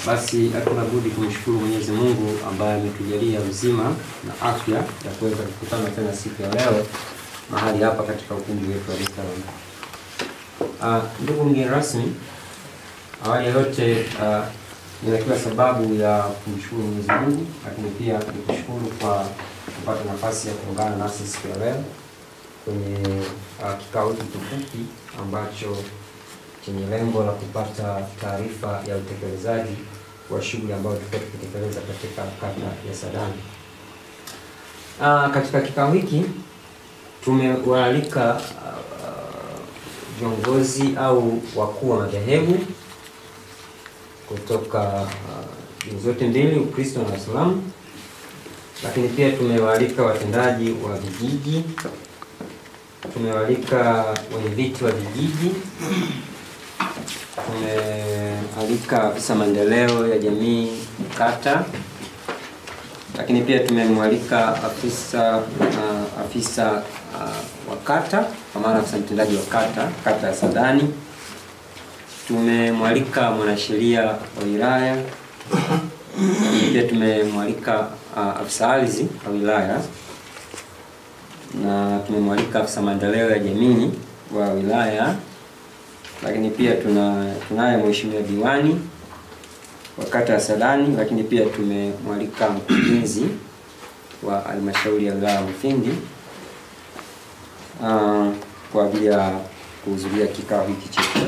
Basi hatuna budi kumshukuru Mwenyezi Mungu ambaye ametujalia uzima na afya ya kuweza kukutana tena siku ya leo mahali hapa katika ukumbi wetu wa Dar. Ndugu mgeni rasmi, awali yote nina kila sababu ya kumshukuru Mwenyezi Mungu, lakini pia nikushukuru kwa kupata nafasi ya kuungana nasi siku ya leo kwenye kikao hiki kifupi ambacho chenye lengo la kupata taarifa ya utekelezaji wa shughuli ambayo tulikuwa tukitekeleza katika kata ya Sadani. Katika kikao hiki tumewaalika viongozi au wakuu wa madhehebu kutoka dini zote mbili, Ukristo na Uislamu, lakini pia tumewaalika watendaji wa vijiji, tumewaalika wenyeviti wa vijiji, tumealika afisa maendeleo ya jamii kata, lakini pia tumemwalika afisa wa kata, kwa maana afisa mtendaji wa kata ya Sadani. Tumemwalika mwanasheria wa wilaya, pia tumemwalika afisa ardhi wa wilaya, na tumemwalika afisa maendeleo ya jamii wa wilaya, lakini pia tunaye mheshimiwa diwani wa kata ya Sadani, lakini pia tumemwalika mkurugenzi wa halmashauri ya wilaya Mufindi kwa ajili ya kuhudhuria kikao hiki chetu.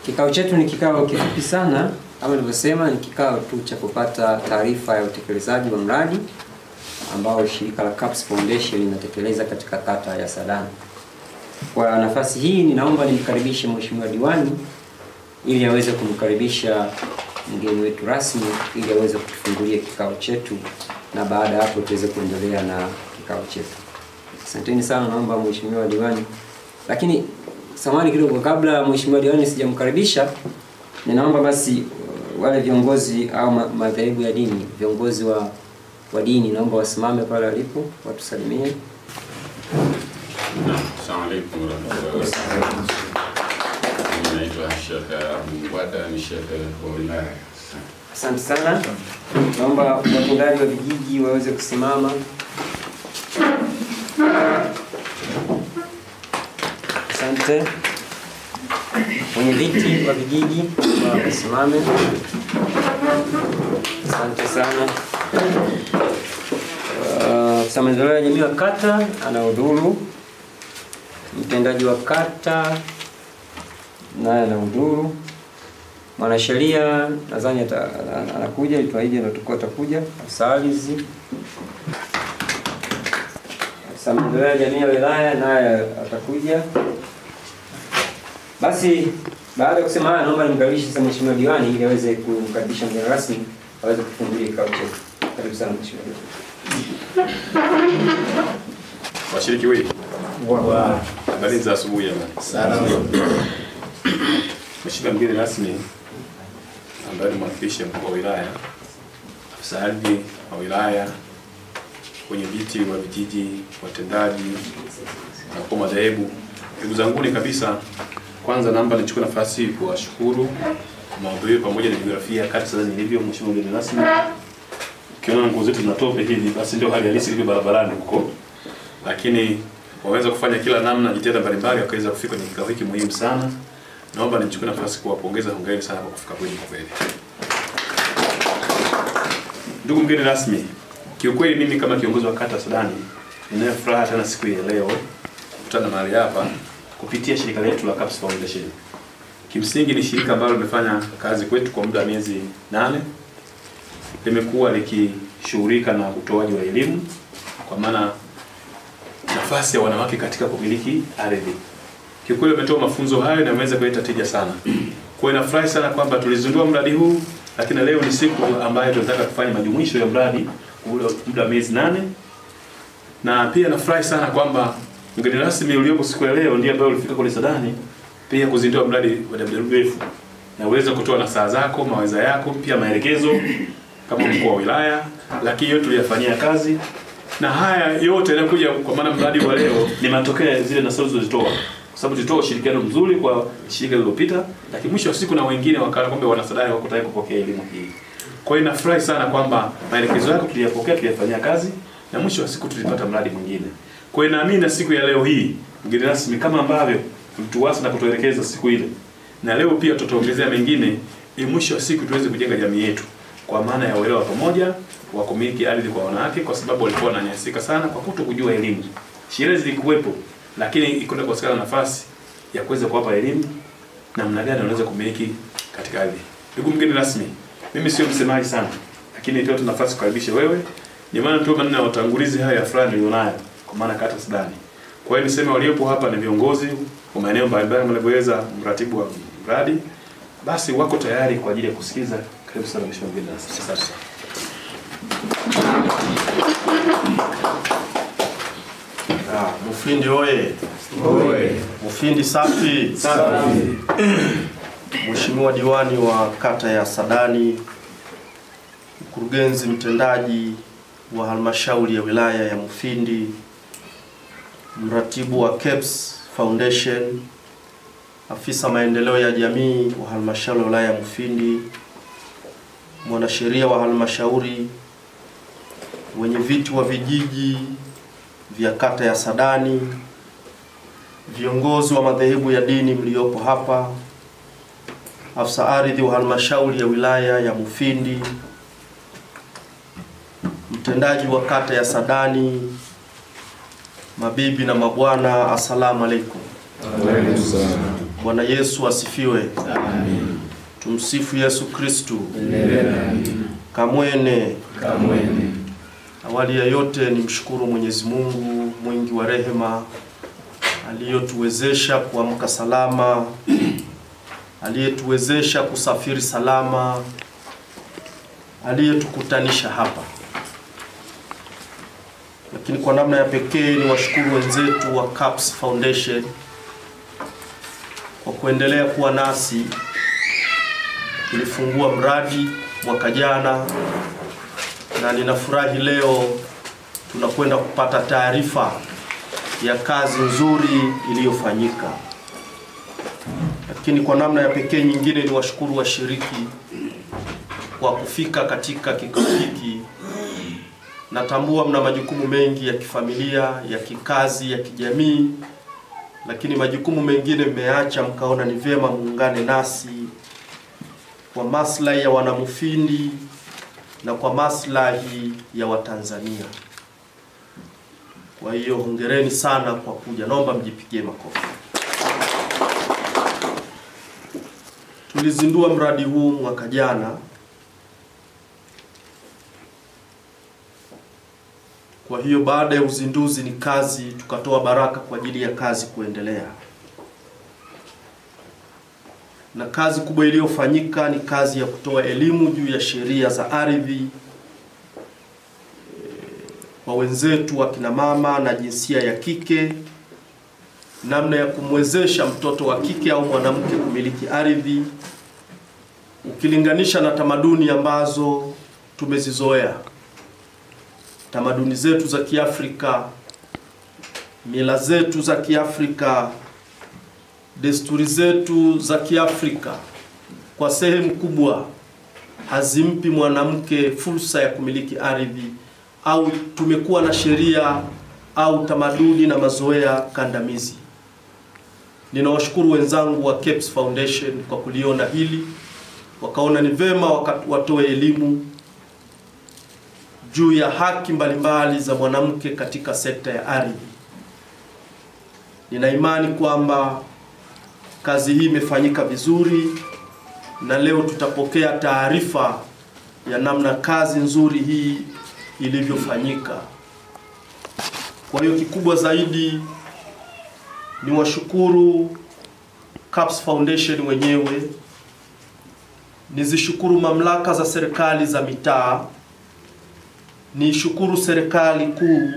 Kikao chetu ni kikao kifupi sana, kama nilivyosema, ni kikao tu cha kupata taarifa ya utekelezaji wa mradi ambao shirika la CAPS Foundation linatekeleza katika kata ya Sadani. Kwa nafasi hii ninaomba nimkaribishe mheshimiwa diwani ili aweze kumkaribisha mgeni wetu rasmi ili aweze kutufungulia kikao chetu, na baada ya hapo tuweze kuendelea na kikao chetu. Asanteni sana, naomba mheshimiwa diwani. Lakini samahani kidogo, kabla mheshimiwa diwani sijamkaribisha, ninaomba basi wale viongozi au madhehebu ya dini, viongozi wa dini, naomba wasimame pale walipo watusalimie. Assalamu alaykum warahmatullahi wabarakatuh. Naitwa Sheikh Abu Wada, ni Sheikh wa wilaya. Asante sana. Naomba watendaji wa vijiji waweze kusimama. Asante. Wenyeviti wa vijiji wasimame. Asante sana. Afisa maendeleo ya jamii wa kata anaudhuru. Mtendaji wa kata naye anaudhuru. Mwanasheria nadhani anakuja, ituaije na tukao atakuja. Afisa ardhi, afisa maendeleo ya jamii ya wilaya naye atakuja. Basi baada ya kusema haya, naomba nimkaribishe mheshimiwa diwani ili aweze kumkaribisha mgeni rasmi aweze kufungulia kikao chetu. Karibu sana mheshimiwa diwani. Washiriki wengi. Habari za asubuhi jamani. Salama. Mheshimiwa mgeni rasmi ambaye ni mwakilishi mkuu wa wilaya, afisa ardhi wa wilaya, wenyeviti wa vijiji, watendaji na kwa madhehebu, ndugu zanguni kabisa, kwanza naomba nichukue nafasi kuwashukuru kwa maudhui pamoja na jiografia kata Sadani ilivyo. Mheshimiwa mgeni rasmi, ukiona nguo zetu zinatope hivi basi ndio hali halisi ilivyo barabarani huko, lakini waweza kufanya kila namna jitihada mbalimbali wakaweza kufika kwenye kikao hiki muhimu sana. Naomba nichukue nafasi kuwapongeza, hongereni sana kwa kufika kwenu kwa kweli. Ndugu mgeni rasmi, kiukweli mimi kama kiongozi wa kata Sadani ninayo furaha tena siku ya leo kukutana mahali hapa kupitia shirika letu la CAPS Foundation. Kimsingi ni shirika ambalo limefanya kazi kwetu kwa muda wa miezi 8. Limekuwa likishughulika na utoaji wa elimu kwa maana nafasi ya wanawake katika kumiliki ardhi. Kiukweli wametoa mafunzo hayo na wameweza kuleta tija sana. Kwa hiyo nafurahi sana kwamba tulizindua mradi huu, lakini leo ni siku ambayo tunataka kufanya majumuisho ya mradi ule muda wa miezi 8. Na pia nafurahi sana kwamba mgeni rasmi uliopo siku ya leo ndiye ambaye ulifika kule Sadani pia kuzindua mradi wa WWF, na uweza kutoa nasaha zako, mawazo yako, pia maelekezo kama mkuu wa wilaya, lakini yote tuliyafanyia kazi. Na haya yote yanakuja kwa maana mradi wa leo ni matokeo ya zile nasaha zilizozitoa. sababu tulitoa ushirikiano mzuri kwa shirika lililopita, lakini mwisho wa siku na wengine wakaona kwamba wanasadari wako tayari kupokea elimu hii. Kwa hiyo nafurahi sana kwamba maelekezo yako tuliyapokea, tuliyafanyia kazi na mwisho wa siku tulipata mradi mwingine. Kwa hiyo naamini na siku ya leo hii mgeni rasmi kama ambavyo mtuwasa na kutuelekeza siku ile, na leo pia tutaongezea mengine ili mwisho wa siku tuweze kujenga jamii yetu kwa maana ya uelewa pamoja wa kumiliki ardhi kwa wanawake, kwa sababu walikuwa wananyanyasika sana kwa kutokujua elimu. Sheria zilikuwepo lakini ikwenda kukosekana nafasi ya kuweza kuwapa elimu namna gani wanaweza kumiliki katika ardhi. Ndugu mgeni rasmi, mimi sio msemaji sana, lakini nitoa tu nafasi kukaribisha wewe. Ni maana tu maneno ya utangulizi haya ya fulani nilionayo kwa maana kata Sadani. Kwa hiyo niseme waliopo hapa ni viongozi wa maeneo mbalimbali mnavyoweza, mratibu wa mradi, basi wako tayari kwa ajili ya kusikiza. Karibu sana mheshimiwa mgeni rasmi. Asante. Mufindi oye. Oye. Mufindi safi. Safi. Mheshimiwa diwani wa kata ya Sadani, mkurugenzi mtendaji wa halmashauri ya wilaya ya Mufindi, mratibu wa KEBS Foundation, afisa maendeleo ya jamii wa halmashauri ya wilaya ya Mufindi, mwanasheria wa halmashauri, wenye viti wa vijiji vya kata ya Sadani, viongozi wa madhehebu ya dini mliopo hapa, afisa ardhi wa halmashauri ya wilaya ya Mufindi, mtendaji wa kata ya Sadani, mabibi na mabwana, asalamu alaykum. Bwana Yesu asifiwe. Amen. Tumsifu Yesu Kristo. Amen. Kamwene. Kamwene. Awali ya yote ni mshukuru Mwenyezi Mungu mwingi wa rehema aliyotuwezesha kuamka salama, aliyetuwezesha kusafiri salama, aliyetukutanisha hapa. Lakini kwa namna ya pekee ni washukuru wenzetu wa KEBS Foundation kwa kuendelea kuwa nasi. Tulifungua mradi mwaka jana na ninafurahi leo tunakwenda kupata taarifa ya kazi nzuri iliyofanyika. Lakini kwa namna ya pekee nyingine ni washukuru washiriki kwa kufika katika kikao hiki. Natambua mna majukumu mengi ya kifamilia, ya kikazi, ya kijamii, lakini majukumu mengine mmeacha mkaona ni vyema muungane nasi kwa maslahi ya wanamufindi na kwa maslahi ya Watanzania. Kwa hiyo hongereni sana kwa kuja. Naomba mjipigie makofi. Tulizindua mradi huu mwaka jana. Kwa hiyo baada ya uzinduzi ni kazi, tukatoa baraka kwa ajili ya kazi kuendelea. Na kazi kubwa iliyofanyika ni kazi ya kutoa elimu juu ya sheria za ardhi kwa wenzetu wa kina mama na jinsia ya kike, namna ya kumwezesha mtoto wa kike au mwanamke kumiliki ardhi ukilinganisha na tamaduni ambazo tumezizoea. Tamaduni zetu za Kiafrika, mila zetu za Kiafrika, desturi zetu za Kiafrika kwa sehemu kubwa hazimpi mwanamke fursa ya kumiliki ardhi, au tumekuwa na sheria au tamaduni na mazoea kandamizi. Ninawashukuru wenzangu wa KEBS Foundation kwa kuliona hili, wakaona ni vema watoe elimu juu ya haki mbalimbali za mwanamke katika sekta ya ardhi. Nina imani kwamba kazi hii imefanyika vizuri na leo tutapokea taarifa ya namna kazi nzuri hii ilivyofanyika. Kwa hiyo kikubwa zaidi ni washukuru KEBS Foundation wenyewe, nizishukuru mamlaka za serikali za mitaa, nishukuru serikali kuu,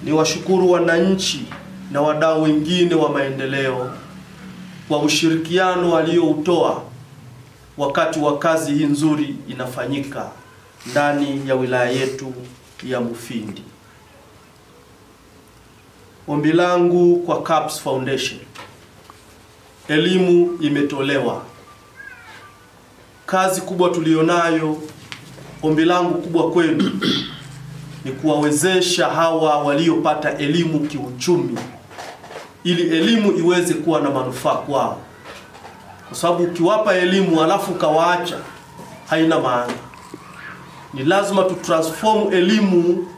ni washukuru wananchi na wadau wengine wa maendeleo kwa ushirikiano walioutoa wakati wa kazi hii nzuri inafanyika ndani ya wilaya yetu ya Mufindi. ombi langu kwa CAPS Foundation, elimu imetolewa. Kazi kubwa tulionayo, ombi langu kubwa kwenu ni kuwawezesha hawa waliopata elimu kiuchumi, ili elimu iweze kuwa na manufaa kwao. Kwa sababu ukiwapa elimu alafu kawaacha, haina maana. Ni lazima tutransform elimu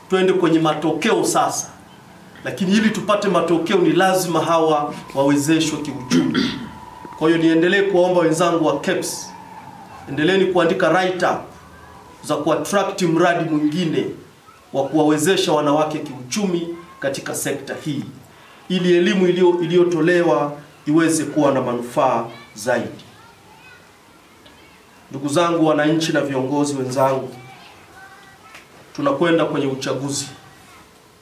tuende kwenye matokeo sasa. Lakini ili tupate matokeo ni lazima hawa wawezeshwe kiuchumi. Kwa hiyo niendelee kuomba wenzangu wa CAPS, endeleeni kuandika write up za kuattract mradi mwingine wa kuwawezesha wanawake kiuchumi katika sekta hii, ili elimu iliyotolewa iweze kuwa na manufaa zaidi. Ndugu zangu wananchi na viongozi wenzangu, tunakwenda kwenye uchaguzi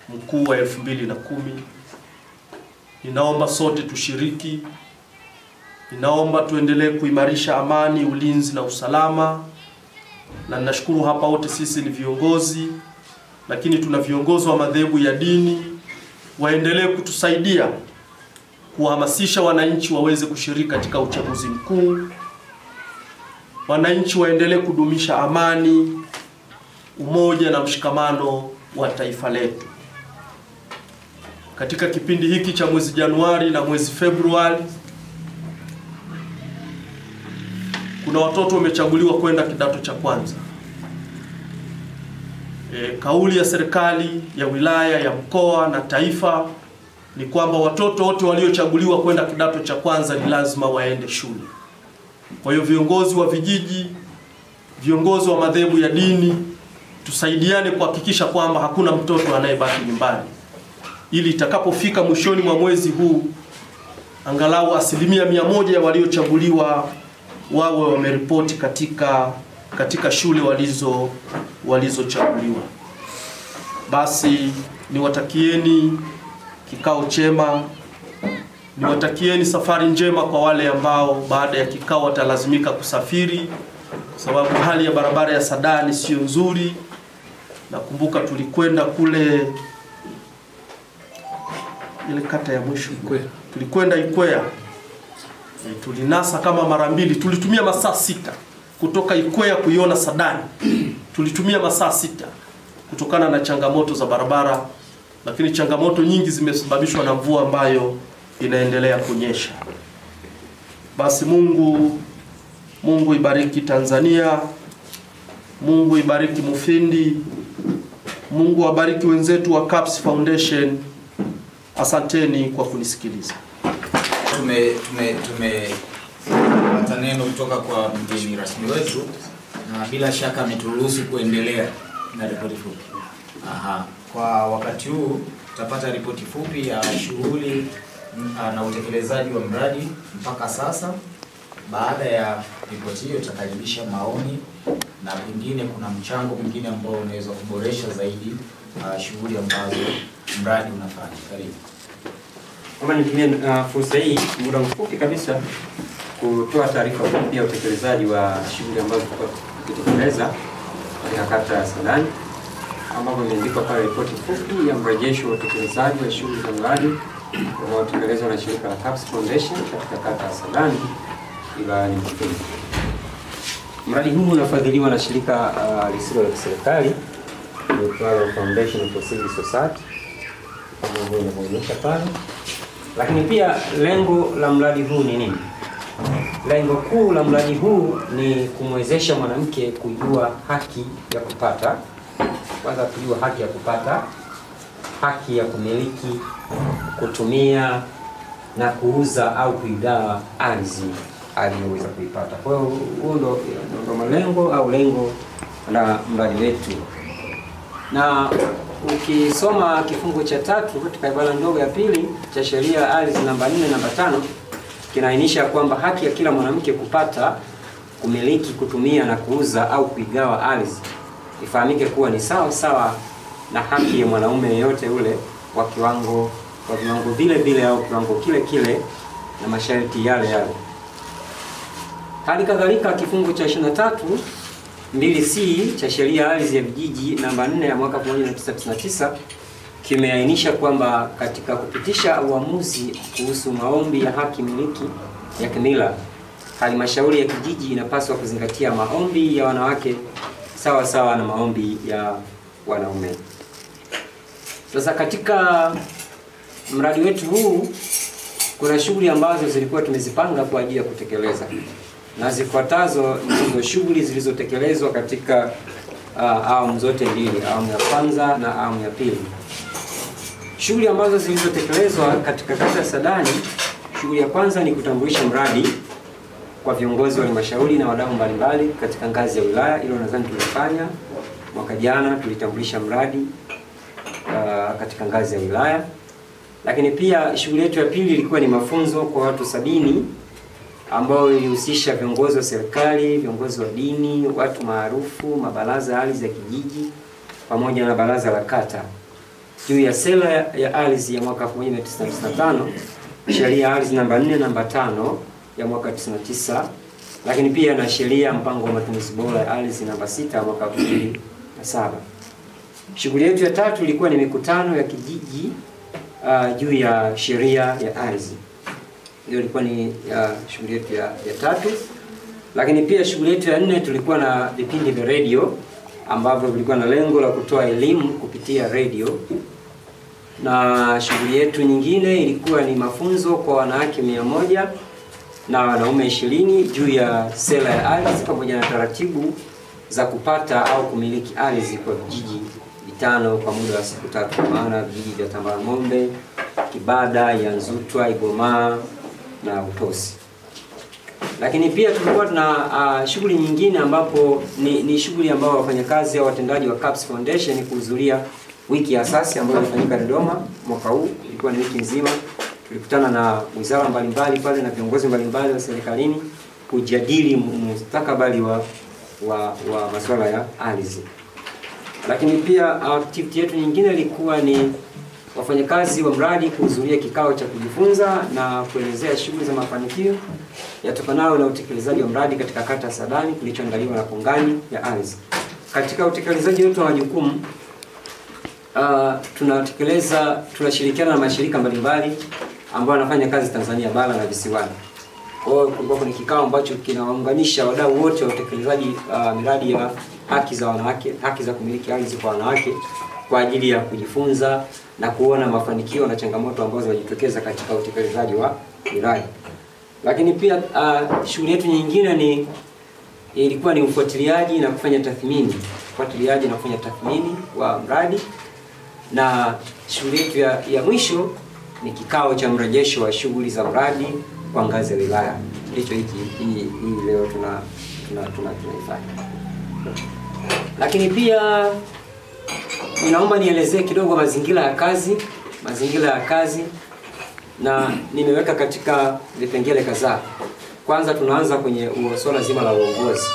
mkuu wa 2010. Ninaomba sote tushiriki. Ninaomba tuendelee kuimarisha amani, ulinzi na usalama. Na ninashukuru hapa wote sisi ni viongozi, lakini tuna viongozi wa madhehebu ya dini, waendelee kutusaidia kuhamasisha wananchi waweze kushiriki katika uchaguzi mkuu. Wananchi waendelee kudumisha amani, umoja na mshikamano wa taifa letu. Katika kipindi hiki cha mwezi Januari na mwezi Februari, kuna watoto wamechaguliwa kwenda kidato cha kwanza. Kauli ya serikali ya wilaya, ya mkoa na taifa ni kwamba watoto wote waliochaguliwa kwenda kidato cha kwanza ni lazima waende shule. Kwa hiyo viongozi wa vijiji, viongozi wa madhehebu ya dini, tusaidiane kuhakikisha kwamba hakuna mtoto anayebaki nyumbani, ili itakapofika mwishoni mwa mwezi huu angalau 100% ya waliochaguliwa wawe wameripoti katika shule walizochaguliwa. Basi niwatakieni kikao chema, niwatakieni safari njema kwa wale ambao baada ya kikao watalazimika kusafiri, kwa sababu hali ya barabara ya Sadani sio nzuri. Nakumbuka tulikwenda kule ile kata ya mwisho, tulikwenda Ikwea, tulinasa kama mara 2, tulitumia masaa 6 kutoka Ikwea kuiona Sadani. Tulitumia masaa 6 kutokana na changamoto za barabara, lakini changamoto nyingi zimesababishwa na mvua ambayo inaendelea kunyesha. Basi Mungu ibariki Tanzania, Mungu ibariki Mufindi, Mungu abariki wenzetu wa CAPS Foundation. Asanteni kwa kunisikiliza. Tumepata neno kutoka kwa mgeni rasmi wetu, na bila shaka ameturuhusu kuendelea na ripoti fupi. Kwa wakati huu tutapata ripoti fupi ya shughuli na utekelezaji wa mradi mpaka sasa. Baada ya ripoti hiyo tutakaribisha maoni, na pengine kuna mchango mwingine ambao unaweza kuboresha zaidi shughuli ambazo mradi unafanya. Karibu. Kama nitumie fursa hii muda mfupi kabisa kutoa taarifa fupi ya utekelezaji wa shughuli ambazo tutekeleza katika kata ya Sadani, ambapo imeandikwa pale ripoti fupi ya mrejesho wa utekelezaji wa shughuli za mradi unaotekelezwa na shirika la CAPS Foundation katika kata ya Sadani wilayani Mufindi. Mradi huu unafadhiliwa na shirika lisilo la kiserikali liitwalo Foundation for Civil Society, kama inavyoonyesha pale. Lakini pia lengo la mradi huu ni nini? Lengo kuu la mradi huu ni kumwezesha mwanamke kujua haki ya kupata, kwanza kujua haki ya kupata, haki ya kumiliki, kutumia na kuuza au kuigawa ardhi aliyoweza kuipata. Kwa hiyo huo ndo malengo au lengo la mradi wetu. Na ukisoma kifungu cha 3 katika ibara ndogo ya 2 cha sheria ya ardhi namba 4 namba 5 kinaainisha kwamba haki ya kila mwanamke kupata, kumiliki, kutumia na kuuza au kuigawa ardhi ifahamike kuwa ni sawa na haki ya mwanaume yeyote ule kwa viwango vile au kiwango kile na masharti yale. Hali kadhalika kifungu cha 23 2C cha sheria ya ardhi ya vijiji namba 4 ya mwaka 1999 kimeainisha kwamba katika kupitisha uamuzi kuhusu maombi ya haki miliki ya kimila, halmashauri ya kijiji inapaswa kuzingatia maombi ya wanawake sawa sawa na maombi ya wanaume. Sasa katika mradi wetu huu kuna shughuli ambazo zilikuwa tumezipanga kwa ajili ya kutekeleza, na zifuatazo ndizo shughuli zilizotekelezwa katika awamu zote mbili, awamu ya kwanza na awamu ya pili. Shughuli ambazo zilizotekelezwa katika kata ya Sadani, shughuli ya kwanza ni kutambulisha mradi kwa viongozi wa halmashauri na wadau mbalimbali katika ngazi ya wilaya. Hilo nadhani tulifanya mwaka jana, tulitambulisha mradi katika ngazi ya wilaya. Lakini pia shughuli yetu ya pili ilikuwa ni mafunzo kwa watu 70 ambao ilihusisha viongozi wa serikali, viongozi wa dini, watu maarufu, mabaraza ya ardhi ya kijiji pamoja na baraza la kata juu ya sera ya ardhi ya mwaka 1995, sheria ya ardhi namba 4 namba 5 ya mwaka 99, lakini pia na sheria mpango wa matumizi bora ya ardhi namba 6 ya mwaka 2007. Shughuli yetu ya tatu ilikuwa ni mikutano ya kijiji juu ya sheria ya ardhi. Hiyo ilikuwa ni shughuli yetu ya tatu. Lakini pia shughuli yetu ya 4 tulikuwa na vipindi vya radio ambavyo vilikuwa na lengo la kutoa elimu kupitia radio. Na shughuli yetu nyingine ilikuwa ni mafunzo kwa wanawake 100 na wanaume 20 juu ya sera ya ardhi pamoja na taratibu za kupata au kumiliki ardhi kwa vijiji 5 kwa muda wa siku 3, kwa maana vijiji vya Tambala-Ng'ombe, Kibada, Yanzutwa, Igoma na Utosi. Lakini pia tulikuwa tuna shughuli nyingine ambapo ni shughuli ambao wafanyakazi au watendaji wa CAPS Foundation kuhudhuria wiki ya asasi ambayo ilifanyika Dodoma mwaka huu. Ilikuwa ni wiki nzima. Tulikutana na wizara mbalimbali pale na viongozi mbalimbali wa serikalini kujadili mustakabali wa masuala ya ardhi. Lakini pia activity yetu nyingine ilikuwa ni wafanyakazi wa mradi kuhudhuria kikao cha kujifunza na kuelezea shughuli za mafanikio yatokanayo na utekelezaji wa mradi katika kata ya Sadani kilichoandaliwa na kongani ya ardhi. Katika utekelezaji wetu wa majukumu tunashirikiana na mashirika mbalimbali ambao wanafanya kazi Tanzania bara na visiwani. Kwa hiyo kulikuwa ni kikao ambacho kinawaunganisha wadau wote wa utekelezaji miradi ya haki za wanawake, haki za kumiliki ardhi kwa wanawake kwa ajili ya kujifunza na kuona mafanikio na changamoto ambazo zinajitokeza katika utekelezaji wa miradi. Lakini pia shughuli yetu nyingine ilikuwa ni ufuatiliaji na kufanya tathmini, wa mradi. Na shughuli yetu ya mwisho ni kikao cha mrejesho wa shughuli za mradi kwa ngazi ya wilaya. Ndicho hii leo tunaifanya. Lakini pia ninaomba nielezee kidogo mazingira ya kazi na nimeweka katika vipengele kadhaa. Kwanza tunaanza kwenye swala zima la uongozi.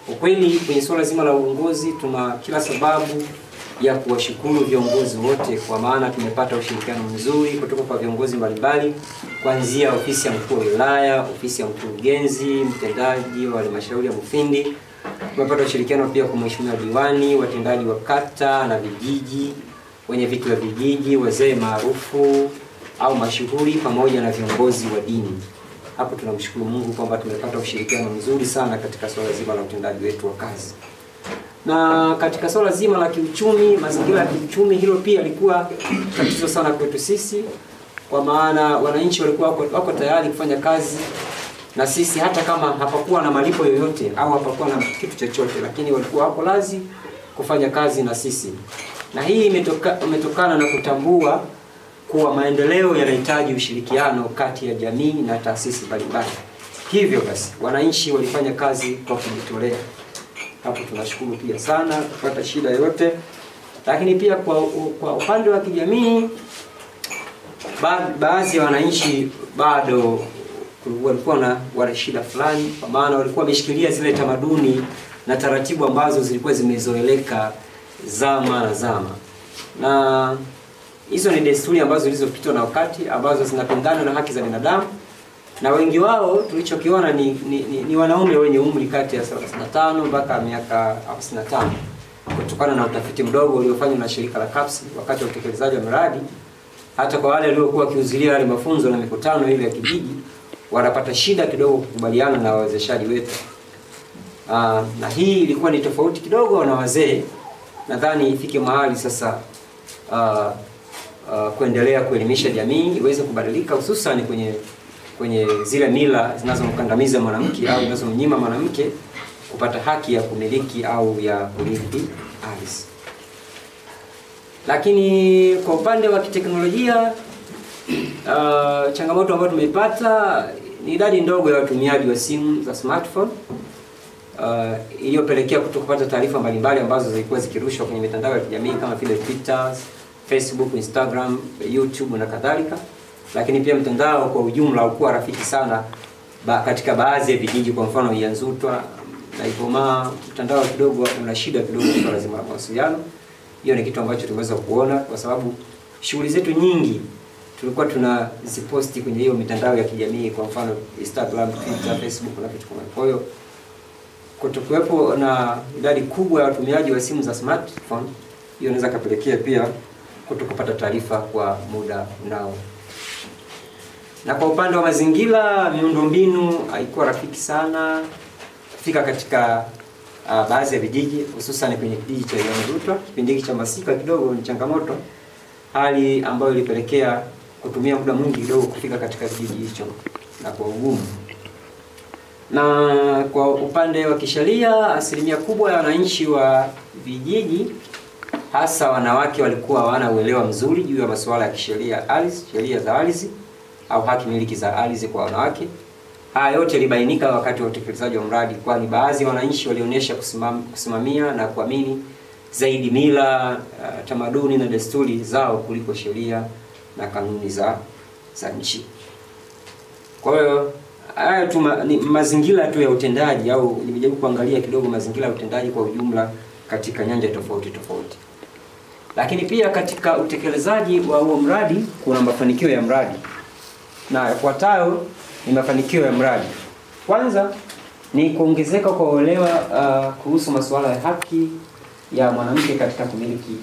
Ukweli kwenye swala zima la uongozi tuna kila sababu ya kuwashukuru viongozi wote, kwa maana tumepata ushirikiano mzuri kutoka kwa viongozi mbalimbali kuanzia ofisi ya mkuu wa wilaya, ofisi ya mkurugenzi, mtendaji wa halmashauri ya Mufindi. Tumepata ushirikiano pia kwa mheshimiwa diwani, watendaji wa kata na vijiji, wenye viti wa vijiji, wazee maarufu au mashuhuri pamoja na viongozi wa dini. Hapo tunamshukuru Mungu kwamba tumepata ushirikiano mzuri sana katika swala zima la utendaji wetu wa kazi. Na katika swala zima la kiuchumi, mazingira ya kiuchumi, hilo pia lilikuwa tatizo sana kwetu sisi, kwa maana wananchi walikuwa wako tayari kufanya kazi na sisi hata kama hapakuwa na malipo yoyote au hapakuwa na kitu chochote, lakini walikuwa hapo lazi kufanya kazi na sisi. Na hii imetokana na kutambua kuwa maendeleo yanahitaji ushirikiano kati ya jamii na taasisi mbalimbali. Hivyo basi wananchi walifanya kazi kwa kujitolea. Hapo tunashukuru pia sana kupata shida yote. Lakini pia kwa upande wa kijamii, baadhi ya wananchi bado walikuwa wana shida fulani, kwa maana walikuwa wameshikilia zile tamaduni na taratibu ambazo zilikuwa zimezoeleka zama. Na hizo ni desturi ambazo zilizopitwa na wakati, ambazo zinapingana na haki za binadamu. Na wengi wao tulichokiona ni wanaume wenye umri kati ya 35 mpaka miaka 55. kutokana na utafiti mdogo uliofanywa na shirika la CAPS wakati wa utekelezaji wa miradi, hata kwa wale waliokuwa wakihudhuria yale mafunzo na mikutano ile ya kijiji wanapata shida kidogo kukubaliana na wawezeshaji wetu. Na hii ilikuwa ni tofauti kidogo na wazee. Nadhani ifike mahali sasa kuendelea kuelimisha jamii iweze kubadilika, hususan kwenye zile mila zinazomkandamiza mwanamke au zinazomnyima mwanamke kupata haki ya kumiliki au ya kurithi ardhi. Lakini kwa upande wa kiteknolojia, changamoto ambayo tumeipata ni idadi ndogo ya watumiaji wa simu za smartphone, iliyopelekea kutokupata taarifa mbalimbali ambazo zilikuwa zikirushwa kwenye mitandao ya kijamii kama vile Twitter, Facebook, Instagram, YouTube na kadhalika. Lakini pia mtandao kwa ujumla ulikuwa rafiki sana katika baadhi ya vijiji, kwa mfano Ianzutwa na Ipoma, mtandao kidogo una shida kidogo kwa lazima ya mawasiliano. Hiyo ni kitu ambacho tumeweza kuona kwa sababu shughuli zetu nyingi tulikuwa tunaziposti kwenye hiyo mitandao ya kijamii, kwa mfano Instagram, Twitter, Facebook na vitu kama hivyo. Kwa hiyo kutokuwepo na idadi kubwa ya watumiaji wa simu za smartphone, hiyo inaweza kapelekea pia kutokupata taarifa kwa muda unao. Na kwa upande wa mazingira, miundombinu haikuwa rafiki sana kufika katika baadhi ya vijiji, hususan kwenye kijiji cha Ianzutwa. Kipindi hiki cha masika kidogo ni changamoto, hali ambayo ilipelekea kutumia muda mwingi kidogo kufika katika kijiji hicho na kwa ugumu. Na kwa upande wa kisheria, asilimia kubwa ya wananchi wa vijiji, hasa wanawake, walikuwa hawana uelewa mzuri juu ya masuala ya kisheria ardhi, sheria za ardhi au haki miliki za ardhi kwa wanawake. Haya yote yalibainika wakati wa utekelezaji wa mradi, kwani baadhi ya wananchi walionyesha kusimamia na kuamini zaidi mila, tamaduni na desturi zao kuliko sheria na kanuni za nchi. Kwa hiyo haya tu ni mazingira tu ya utendaji, au nimejaribu kuangalia kidogo mazingira ya utendaji kwa ujumla katika nyanja tofauti tofauti. Lakini pia katika utekelezaji wa huo mradi kuna mafanikio ya mradi, na yafuatayo ni mafanikio ya mradi. Kwanza ni kuongezeka kwa uelewa kuhusu masuala ya haki ya mwanamke katika kumiliki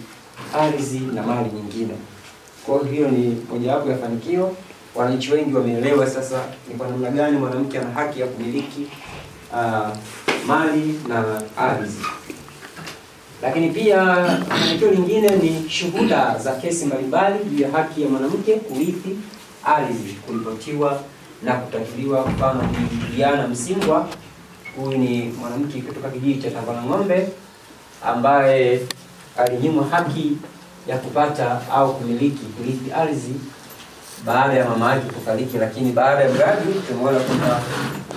ardhi na mali nyingine. Kwa hiyo ni mojawapo ya fanikio. Wananchi wengi wameelewa sasa ni kwa namna gani mwanamke ana haki ya kumiliki mali na ardhi. Lakini pia fanikio lingine ni shuhuda za kesi mbalimbali juu ya haki ya mwanamke kurithi ardhi kuripotiwa na kutatuliwa. Mfano ni Diana Msingwa, huyu ni mwanamke kutoka kijiji cha Tambalang'ombe ambaye alinyimwa haki ya kupata au kumiliki kurithi ardhi baada ya mama yake kufariki, lakini baada ya mradi tumeona kwamba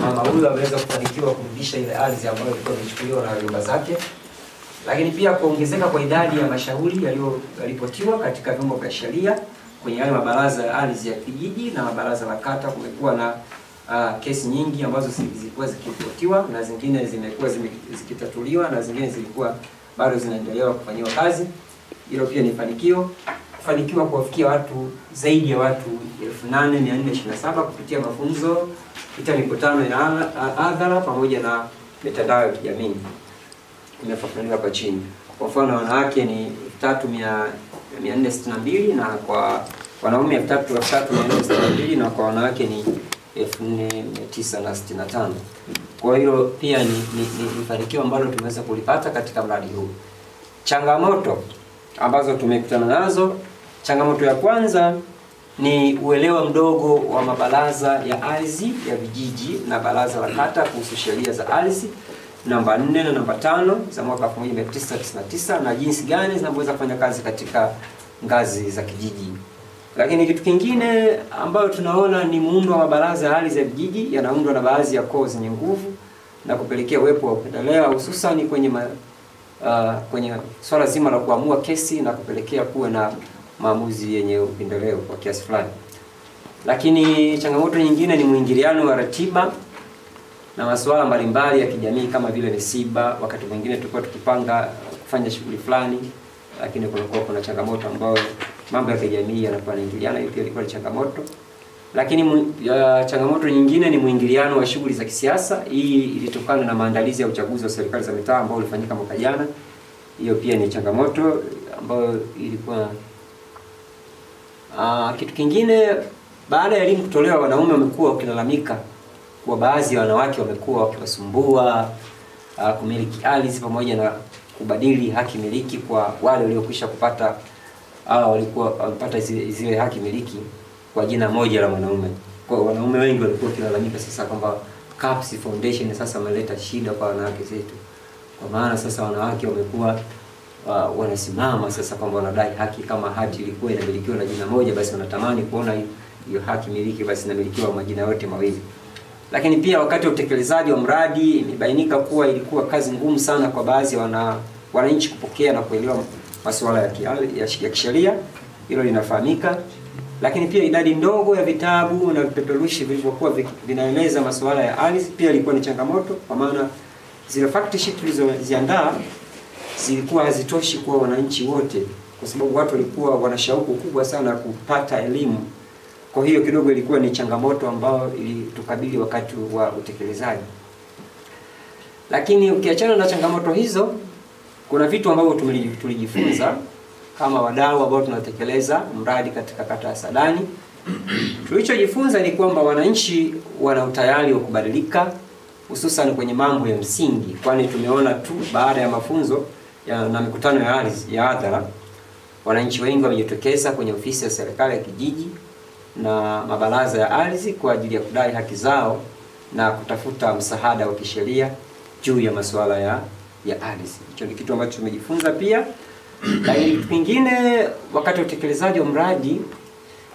mama huyu ameweza kufanikiwa kurudisha ile ardhi ambayo ilikuwa imechukuliwa na nyumba zake. Lakini pia kuongezeka kwa idadi ya mashauri yaliyoripotiwa katika vyombo vya sheria kwenye yale mabaraza ya ardhi ya kijiji na mabaraza la kata. Kumekuwa na kesi nyingi ambazo zilikuwa zikiripotiwa na zingine zimekuwa zikitatuliwa na zingine zilikuwa bado zinaendelea kufanywa kazi. Hilo pia ni fanikio. Kufanikiwa kuwafikia watu zaidi ya watu 8427 kupitia mafunzo, kupitia mikutano ya hadhara pamoja na mitandao ya kijamii. Imefafanuliwa hapa chini. Kwa mfano wanawake ni 3462 na kwa wanaume 3462 na kwa wanawake ni 4965. Kwa hiyo pia ni fanikio ambalo tumeweza kulipata katika mradi huu. Changamoto ambazo tumekutana nazo, changamoto ya kwanza ni uelewa mdogo wa mabaraza ya ardhi ya vijiji na baraza la kata kuhusu sheria za ardhi namba 4 na namba 5 za mwaka 1999 na jinsi gani zinaweza kufanya kazi katika ngazi za kijiji. Lakini kitu kingine ambayo tunaona ni muundo wa mabaraza ya ardhi ya vijiji yanaundwa na baadhi ya koo zenye nguvu na kupelekea uwepo wa upendeleo, hususan kwenye swala zima la kuamua kesi na kupelekea kuwa na maamuzi yenye upendeleo kwa kiasi fulani. Lakini changamoto nyingine ni mwingiliano wa ratiba na masuala mbalimbali ya kijamii kama vile misiba. Wakati mwingine tulikuwa tukipanga kufanya shughuli fulani, lakini kuna changamoto ambayo mambo ya kijamii yanakuwa yanaingiliana. Hiyo pia ilikuwa ni changamoto. Lakini changamoto nyingine ni mwingiliano wa shughuli za kisiasa. Hii ilitokana na maandalizi ya uchaguzi wa serikali za mitaa ambao ulifanyika mwaka jana. hiyo pia ni changamoto ambayo ilikuwa. Kitu kingine, baada ya elimu kutolewa, wanaume wamekuwa wakilalamika kwa baadhi ya wanawake wamekuwa wakiwasumbua kumiliki ardhi pamoja na kubadili haki miliki kwa wale waliokwisha kupata walikuwa wamepata zile haki miliki kwa jina moja la mwanaume. Kwa wanaume wengi walikuwa wakilalamika sasa kwamba CAPS Foundation sasa wameleta shida kwa wanawake zetu. Kwa maana sasa wanawake wamekuwa wanasimama sasa kwamba wanadai haki, kama hati ilikuwa inamilikiwa na jina moja, basi wanatamani kuona hiyo haki miliki basi inamilikiwa majina yote mawili. Lakini pia wakati wa utekelezaji wa mradi imebainika kuwa ilikuwa kazi ngumu sana kwa baadhi ya wananchi kupokea na kuelewa masuala ya kisheria. Hilo linafahamika. Lakini pia idadi ndogo ya vitabu na vipeperushi vilivyokuwa vinaeleza masuala ya ardhi pia ilikuwa ni changamoto, kwa maana zile fact sheet tulizoziandaa zilikuwa hazitoshi kwa wananchi wote, kwa sababu watu walikuwa wana shauku kubwa sana kupata elimu. Kwa hiyo kidogo ilikuwa ni changamoto ambayo ilitukabili wakati wa utekelezaji. Lakini ukiachana na changamoto hizo, kuna vitu ambavyo tulijifunza kama wadau ambao tunatekeleza mradi katika kata ya Sadani. Tulichojifunza ni kwamba wananchi wana utayari wa kubadilika, hususan kwenye mambo ya msingi, kwani tumeona tu baada ya mafunzo na mikutano ya ardhi ya hadhara, wananchi wengi wamejitokeza kwenye ofisi ya serikali ya kijiji na mabaraza ya ardhi kwa ajili ya kudai haki zao na kutafuta msaada wa kisheria juu ya masuala ya ardhi. Hicho ni kitu ambacho tumejifunza pia. Lakini kitu kingine, wakati wa utekelezaji wa mradi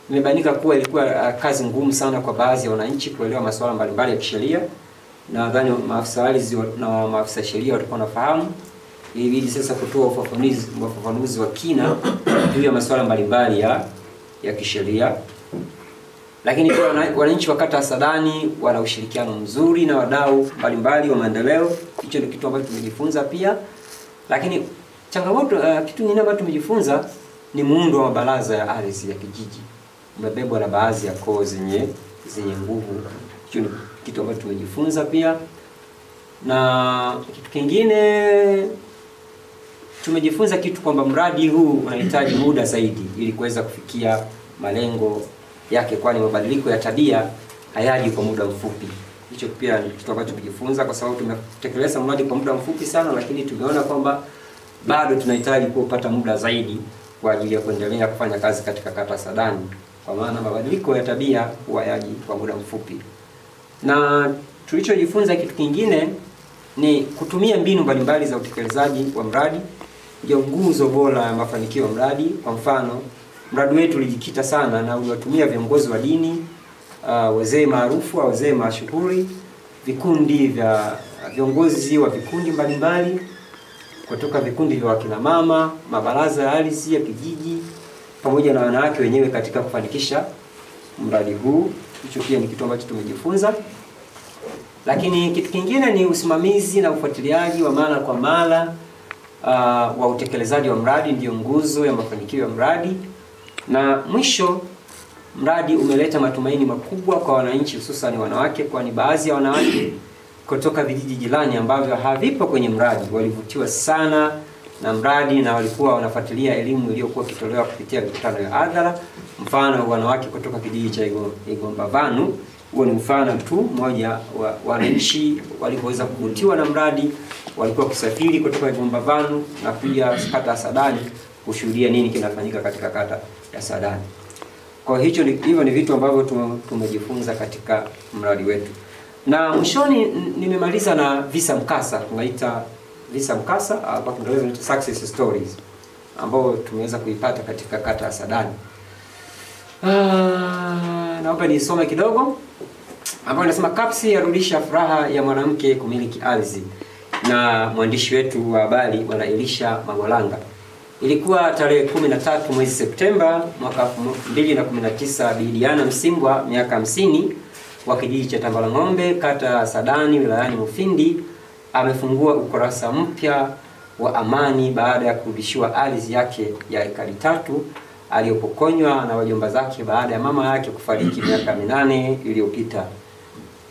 imebainika kuwa ilikuwa kazi ngumu sana kwa baadhi ya wananchi kuelewa masuala mbalimbali ya kisheria. Na nadhani maafisa ardhi na maafisa sheria watakuwa wanafahamu. Ili sasa kutoa ufafanuzi wa kina juu ya masuala mbalimbali ya kisheria. Lakini pia wananchi wa kata ya Sadani wana ushirikiano mzuri na wadau mbalimbali wa maendeleo. Hicho ni kitu ambacho tumejifunza pia. Lakini changamoto kitu kingine ambacho tumejifunza ni muundo wa mabaraza ya ardhi ya kijiji. Umebebwa na baadhi ya koo zenye nguvu. Hicho ni kitu ambacho tumejifunza pia. Na kitu kingine tumejifunza kitu kwamba mradi huu unahitaji muda zaidi ili kuweza kufikia malengo yake, kwani mabadiliko ya tabia hayaji kwa muda mfupi. Hicho pia ni kitu ambacho tumejifunza, kwa sababu tumetekeleza mradi kwa muda mfupi sana, lakini tumeona kwamba bado tunahitaji kupata muda zaidi kwa ajili ya kuendelea kufanya kazi katika kata Sadani, kwa maana mabadiliko ya tabia huwa hayaji kwa muda mfupi. Na tulichojifunza kitu kingine ni kutumia mbinu mbalimbali za utekelezaji wa mradi ndio nguzo bora ya mafanikio ya mradi. Kwa mfano, mradi wetu ulijikita sana na uliwatumia viongozi wa dini, wazee maarufu au wazee mashuhuri, vikundi vya viongozi wa vikundi mbalimbali kutoka vikundi vya wakina mama, mabaraza ya ardhi ya kijiji pamoja na wanawake wenyewe katika kufanikisha mradi huu. Hicho pia ni kitu ambacho tumejifunza. Lakini kitu kingine ni usimamizi na ufuatiliaji wa mara kwa mara wa utekelezaji wa mradi ndio nguzo ya mafanikio ya mradi. Na mwisho, mradi umeleta matumaini makubwa kwa wananchi, hususan wanawake, kwani baadhi ya wanawake kutoka vijiji jirani ambavyo havipo kwenye mradi walivutiwa sana na mradi na walikuwa wanafuatilia elimu iliyokuwa ikitolewa kupitia mikutano ya hadhara. Mfano, wanawake kutoka kijiji cha Igombavanu, huo ni mfano tu mmoja wa wananchi walipoweza kuvutiwa na mradi, walikuwa kusafiri kutoka Igombavanu na pia kata ya Sadani kushuhudia nini kinafanyika katika kata ya Sadani. Kwa hivyo ni vitu ambavyo tumejifunza katika mradi wetu. Na mwishoni nimemaliza na visa mkasa, tunaita visa mkasa kwa Kiingereza ni success stories, ambao tumeweza kuipata katika kata ya Sadani. Naomba nisome kidogo, ambao nasema CAPS yarudisha furaha ya mwanamke kumiliki ardhi, na mwandishi wetu wa habari Bwana Elisha Magolanga. Ilikuwa tarehe 13 mwezi Septemba mwaka 2019, Bidiana Msimbwa miaka 50 wa kijiji cha Tambalang'ombe kata ya Sadani wilayani Mufindi amefungua ukurasa mpya wa amani baada ya kurudishiwa ardhi yake ya ekari 3 aliyopokonywa na wajomba zake baada ya mama yake kufariki miaka 8 iliyopita.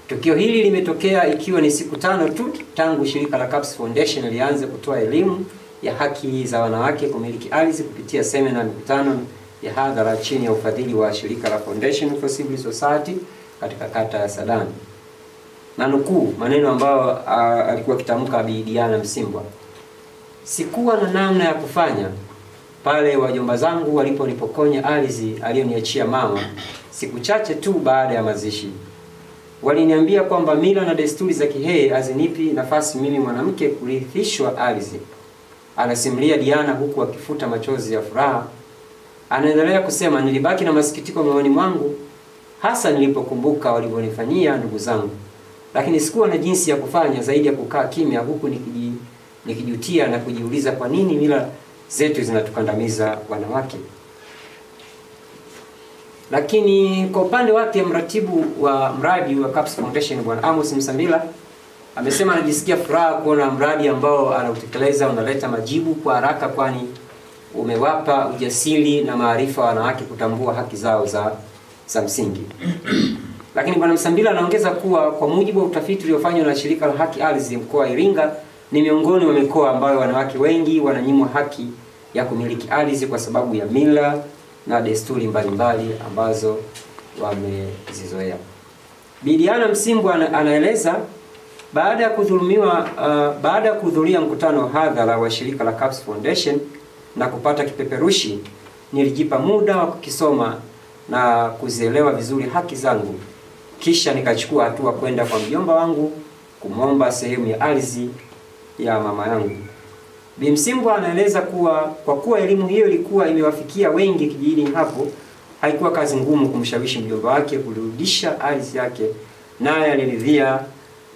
Tukio hili limetokea ikiwa ni siku 5 tu tangu shirika la CAPS Foundation lianze kutoa elimu ya haki za wanawake kumiliki ardhi kupitia semina na mikutano ya hadhara chini ya ufadhili wa shirika la Foundation for Civil Society katika kata ya Sadani. Na nukuu maneno ambayo alikuwa akitamka Bi Diana Msimbwa: sikuwa na namna ya kufanya pale wajomba zangu waliponipokonya ardhi aliyoniachia mama siku chache tu baada ya mazishi. Waliniambia kwamba mila na desturi za Kihehe hazinipi nafasi mimi mwanamke kurithishwa ardhi. Anasimulia Diana huku akifuta machozi ya furaha. Anaendelea kusema, nilibaki na masikitiko moyoni mwangu hasa nilipokumbuka walivyonifanyia ndugu zangu. Lakini sikuwa na jinsi ya kufanya zaidi ya kukaa kimya huku nikijutia na kujiuliza kwa nini mila zetu zinatukandamiza wanawake. Lakini kwa upande wake mratibu wa mradi wa CAPS Foundation Bwana Amos Msambila amesema anajisikia furaha kuona mradi ambao anautekeleza unaleta majibu kwa haraka, kwani umewapa ujasiri na maarifa wanawake kutambua haki zao za msingi. Lakini Bwana Msambila anaongeza kuwa kwa mujibu wa utafiti uliofanywa na shirika la Haki Ardhi mkoa wa Iringa, ni miongoni mwa mikoa ambayo wanawake wengi wananyimwa haki ya kumiliki ardhi kwa sababu ya mila na desturi mbalimbali ambazo wamezizoea. Bi Diana Msimbwa anaeleza, baada ya kuhudhuria mkutano wa hadhara wa shirika la CAPS Foundation na kupata kipeperushi, nilijipa muda wa kukisoma na kuzielewa vizuri haki zangu. Kisha nikachukua hatua kwenda kwa mjomba wangu kumwomba sehemu ya ardhi ya mama yangu. Bi Msimbwa anaeleza kuwa kwa kuwa elimu hiyo ilikuwa imewafikia wengi kijijini hapo, haikuwa kazi ngumu kumshawishi mjomba wake kurudisha ardhi yake, naye aliridhia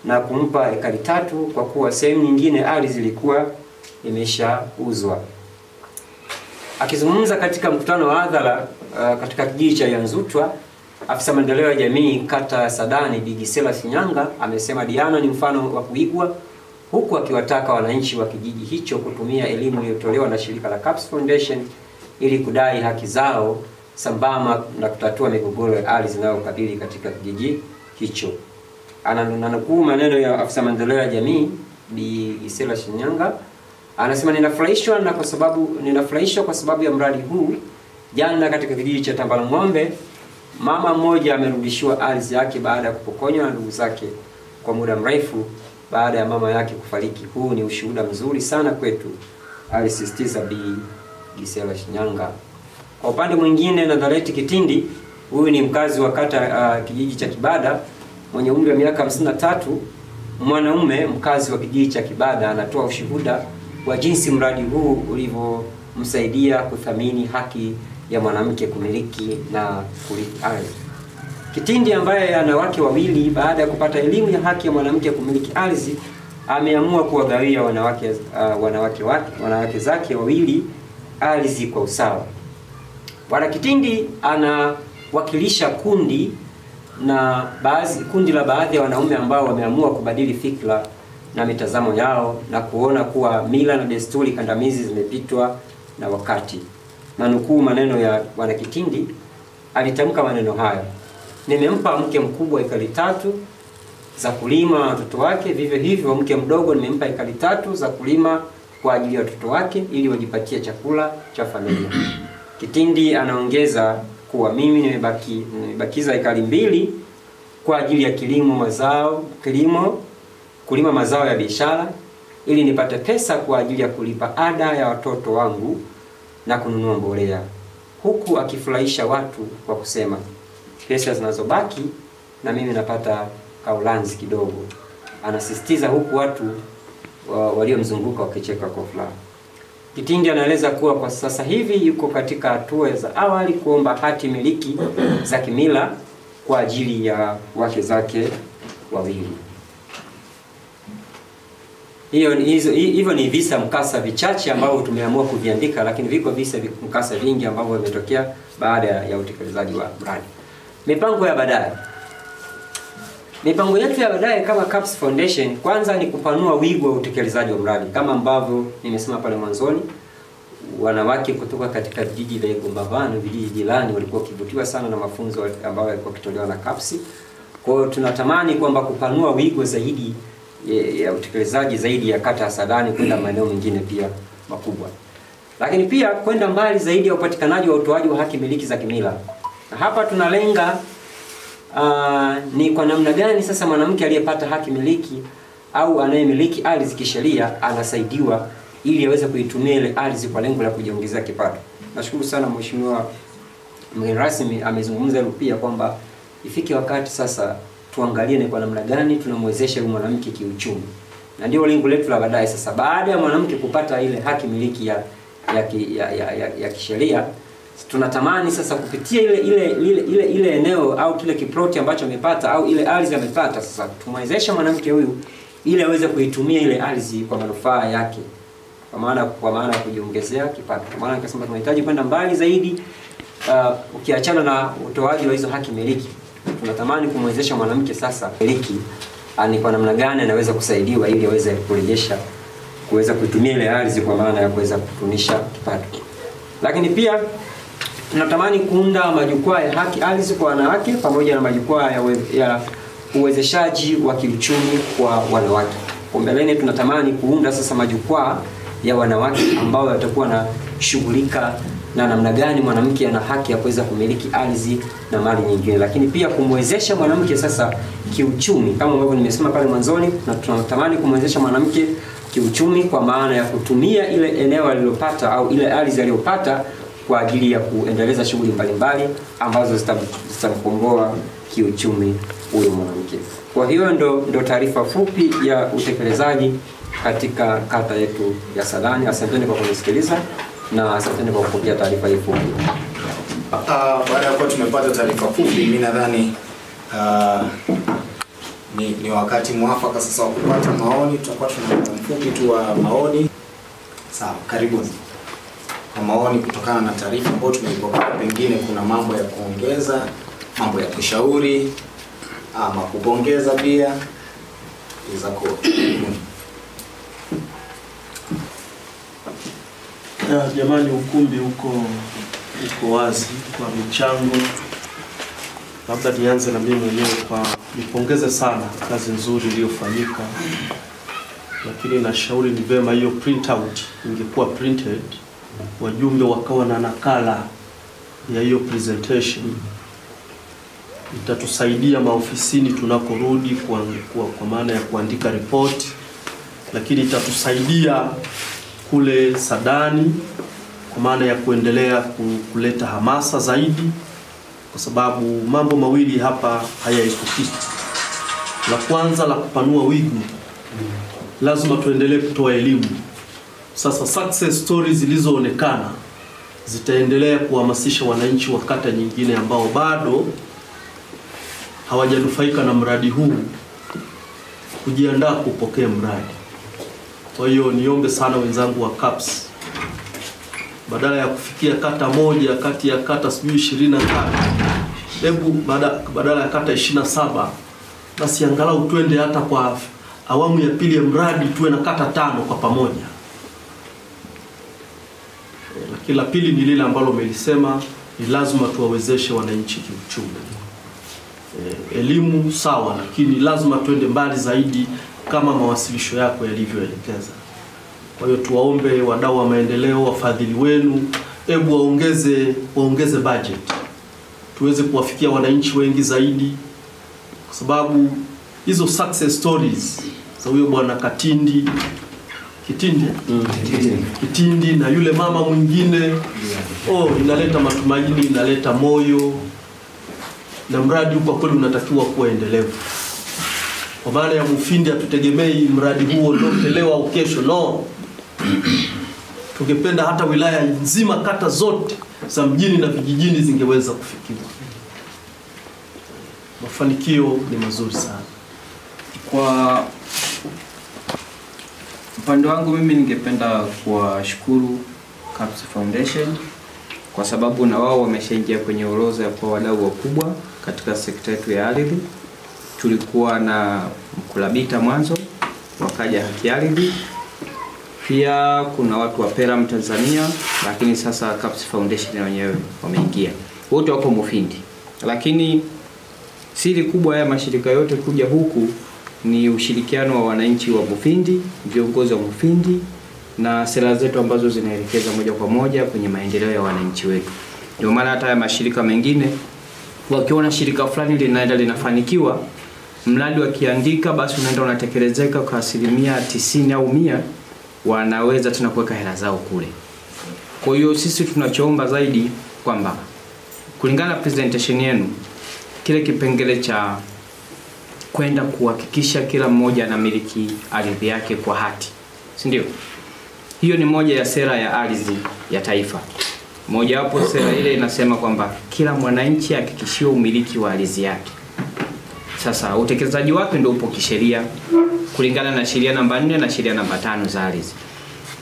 na kumpa ekari 3 kwa kuwa sehemu nyingine ardhi ilikuwa imeshauzwa. Akizungumza katika mkutano wa hadhara katika kijiji cha Yanzutwa, afisa maendeleo ya jamii kata ya Sadani Bi Gisela Shinyanga amesema Diana ni mfano wa kuigwa, huku akiwataka wananchi wa kijiji hicho kutumia elimu iliyotolewa na shirika la CAPS Foundation ili kudai haki zao sambamba na kutatua migogoro ya ardhi inayokabili katika kijiji hicho. Ananukuu maneno ya afisa maendeleo ya jamii Bi Gisela Shinyanga, anasema, ninafurahishwa kwa sababu ya mradi huu. Jana katika kijiji cha Tambalang'ombe, mama mmoja amerudishiwa ardhi yake baada ya kupokonywa na ndugu zake kwa muda mrefu baada ya mama yake kufariki. Huu ni ushuhuda mzuri sana kwetu, alisisitiza Bi Gisela Shinyanga. Kwa upande mwingine, Nazareti Kitindi, huyu ni mkazi wa kata kijiji cha Kibada mwenye umri wa miaka 53, mwanaume mkazi wa kijiji cha Kibada, anatoa ushuhuda wa jinsi mradi huu ulivyomsaidia kuthamini haki ya mwanamke kumiliki na kurithi ardhi. Kitindi ambaye ana wake wawili, baada ya kupata elimu ya haki ya mwanamke kumiliki ardhi, ameamua kuwagawia wanawake zake wawili ardhi kwa usawa. Bwana Kitindi anawakilisha kundi la baadhi ya wanaume ambao wameamua kubadili fikra na mitazamo yao na kuona kuwa mila na desturi kandamizi zimepitwa na wakati. Nanukuu maneno ya Bwana Kitindi, alitamka maneno haya: nimempa mke mkubwa ekari 3 za kulima watoto wake, vivyo hivyo mke mdogo nimempa ekari 3 za kulima kwa ajili ya watoto wake ili wajipatie chakula cha familia. Kitindi anaongeza kuwa mimi nimebakiza ekari 2 kwa ajili ya kulima mazao ya biashara ili nipate pesa kwa ajili ya kulipa ada ya watoto wangu na kununua mbolea, huku akifurahisha watu kwa kusema pesa zinazobaki na mimi napata kaulanzi kidogo. Anasisitiza huku watu waliomzunguka wakicheka kwa furaha. Kitindi anaeleza kuwa kwa sasa hivi yuko katika hatua za awali kuomba hati miliki za kimila kwa ajili ya wake zake wawili. Hivyo ni visa mkasa vichache ambavyo tumeamua kuviandika, lakini viko visa mkasa vingi ambavyo vimetokea baada ya utekelezaji wa mradi. Mipango ya baadaye. Mipango yetu ya baadaye kama CAPS Foundation, kwanza ni kupanua wigo wa utekelezaji wa mradi. Kama ambavyo nimesema pale mwanzoni, wanawake kutoka katika vijiji vya Igombavano, vijiji jirani, walikuwa kivutiwa sana na mafunzo ambayo yalikuwa kitolewa na CAPS. Kwa hiyo tunatamani kwamba kupanua wigo zaidi ya utekelezaji zaidi ya kata ya Sadani kwenda maeneo mengine pia makubwa. Lakini pia kwenda mbali zaidi ya upatikanaji wa utoaji wa haki miliki za kimila. Na hapa tunalenga ni kwa namna gani sasa mwanamke aliyepata haki miliki au anayemiliki ardhi kisheria anasaidiwa ili aweze kuitumia ile ardhi kwa lengo la kujiongezea kipato. Nashukuru sana mheshimiwa mgeni rasmi amezungumza hilo pia kwamba ifike wakati sasa tuangalie ni kwa namna gani tunamwezesha yule mwanamke kiuchumi. Na ndio lengo letu la baadaye sasa, baada ya mwanamke kupata ile haki miliki ya kisheria, tunatamani sasa kupitia ile eneo au kile kiploti ambacho amepata au ile ardhi amepata, sasa tumwezeshe mwanamke huyu ili aweze kuitumia ile ardhi kwa manufaa yake, kwa maana ya kujiongezea kipato. Kwa maana nikasema tunahitaji kwenda mbali zaidi, ukiachana na utoaji wa hizo haki miliki, tunatamani kumwezesha mwanamke sasa miliki ni kwa namna gani anaweza kusaidiwa ili aweze kuweza kuitumia ile ardhi kwa maana ya kuweza kutunisha kipato. Lakini pia tunatamani kuunda majukwaa ya haki ardhi kwa wanawake pamoja na majukwaa ya uwezeshaji wa kiuchumi kwa wanawake. Kwa mbeleni tunatamani kuunda sasa majukwaa ya wanawake ambao watakuwa na shughulika na namna gani mwanamke ana haki ya kuweza kumiliki ardhi na mali nyingine, lakini pia kumwezesha mwanamke sasa kiuchumi kama ambavyo nimesema pale mwanzoni. Na tunatamani kumwezesha mwanamke kiuchumi kwa maana ya kutumia ile eneo alilopata au ile ardhi aliyopata kwa ajili ya kuendeleza shughuli mbalimbali ambazo zitamkomboa kiuchumi huyo mwanamke. Kwa hiyo ndo taarifa fupi ya utekelezaji katika kata yetu ya Saadani. Asanteni kwa kunisikiliza na asanteni kwa kupokea taarifa hii fupi. Baada ya kuwa tumepata taarifa fupi, mimi nadhani ni wakati mwafaka sasa wa kupata maoni. Tutakuwa tuna mfupi tu wa maoni. Sawa, karibuni. Kwa maoni kutokana na taarifa ambayo tumeipokea, pengine kuna mambo ya kuongeza, mambo ya kushauri, ama kupongeza pia. Jamani, ukumbi uko wazi kwa michango. Labda nianze na mimi mwenyewe kwa nipongeze sana kazi nzuri iliyofanyika, lakini nashauri ni vema hiyo printout ingekuwa printed, wajumbe wakawa na nakala ya hiyo presentation. Itatusaidia maofisini tunaporudi kwa maana ya kuandika report, lakini itatusaidia kule Saadani kwa maana ya kuendelea kuleta hamasa zaidi, kwa sababu mambo mawili hapa hayaepukiki. La kwanza la kupanua wigo, lazima tuendelee kutoa elimu. Sasa success stories zilizoonekana zitaendelea kuhamasisha wananchi wa kata nyingine ambao bado hawajanufaika na mradi huu kujiandaa kupokea mradi. Kwa hiyo niombe sana wenzangu wa CAPS, badala ya kufikia kata moja kati ya kata 23, hebu badala ya kata 27 basi angalau twende hata kwa awamu ya pili ya mradi tuwe na kata 5 kwa pamoja. Lakini la pili ni lile ambalo umelisema, ni lazima tuwawezeshe wananchi kiuchumi. Elimu sawa, lakini lazima tuende mbali zaidi kama mawasilisho yako yalivyoelekeza. Kwa hiyo tuwaombe wadau wa maendeleo, wafadhili wenu, hebu waongeze budget tuweze kuwafikia wananchi wengi zaidi, kwa sababu hizo success stories za huyo bwana Kitindi na yule mama mwingine, inaleta matumaini, inaleta moyo, na mradi huu kwa kweli unatakiwa kuwa endelevu. Kwa maana ya Mufindi hatutegemei mradi huo leo au kesho, no. Tungependa hata wilaya nzima, kata zote za mjini na vijijini zingeweza kufikiwa. Mafanikio ni mazuri sana. Kwa upande wangu mimi ningependa kuwashukuru CAPS Foundation kwa sababu na wao wameshaingia kwenye orodha ya kwa wadau wakubwa katika sekta yetu ya ardhi. Tulikuwa na Mkulabita mwanzo, wakaja Haki Ardhi, pia kuna watu wa Peram Tanzania, lakini sasa CAPS Foundation wenyewe wameingia. Wote wako Mufindi. Lakini siri kubwa ya mashirika yote kuja huku ni ushirikiano wa wananchi wa Mufindi, viongozi wa Mufindi na sera zetu ambazo zinaelekeza moja kwa moja kwenye maendeleo ya wananchi wetu. Ndio maana hata ya mashirika mengine wakiona shirika fulani linaenda linafanikiwa, mradi wakiandika basi unaenda unatekelezeka kwa 90% au 100%, wanaweza tena kuweka hela zao kule. Kwa hiyo sisi tunachoomba zaidi kwamba kulingana na presentation yenu, kile kipengele cha kwenda kuhakikisha kila mmoja anamiliki ardhi yake kwa hati, si ndio? Hiyo ni moja ya sera ya ardhi ya taifa. Moja wapo sera ile inasema kwamba kila mwananchi hakikishiwe umiliki wa ardhi yake. Sasa utekelezaji wake ndio upo kisheria kulingana na sheria namba 4 na sheria namba 5 za ardhi.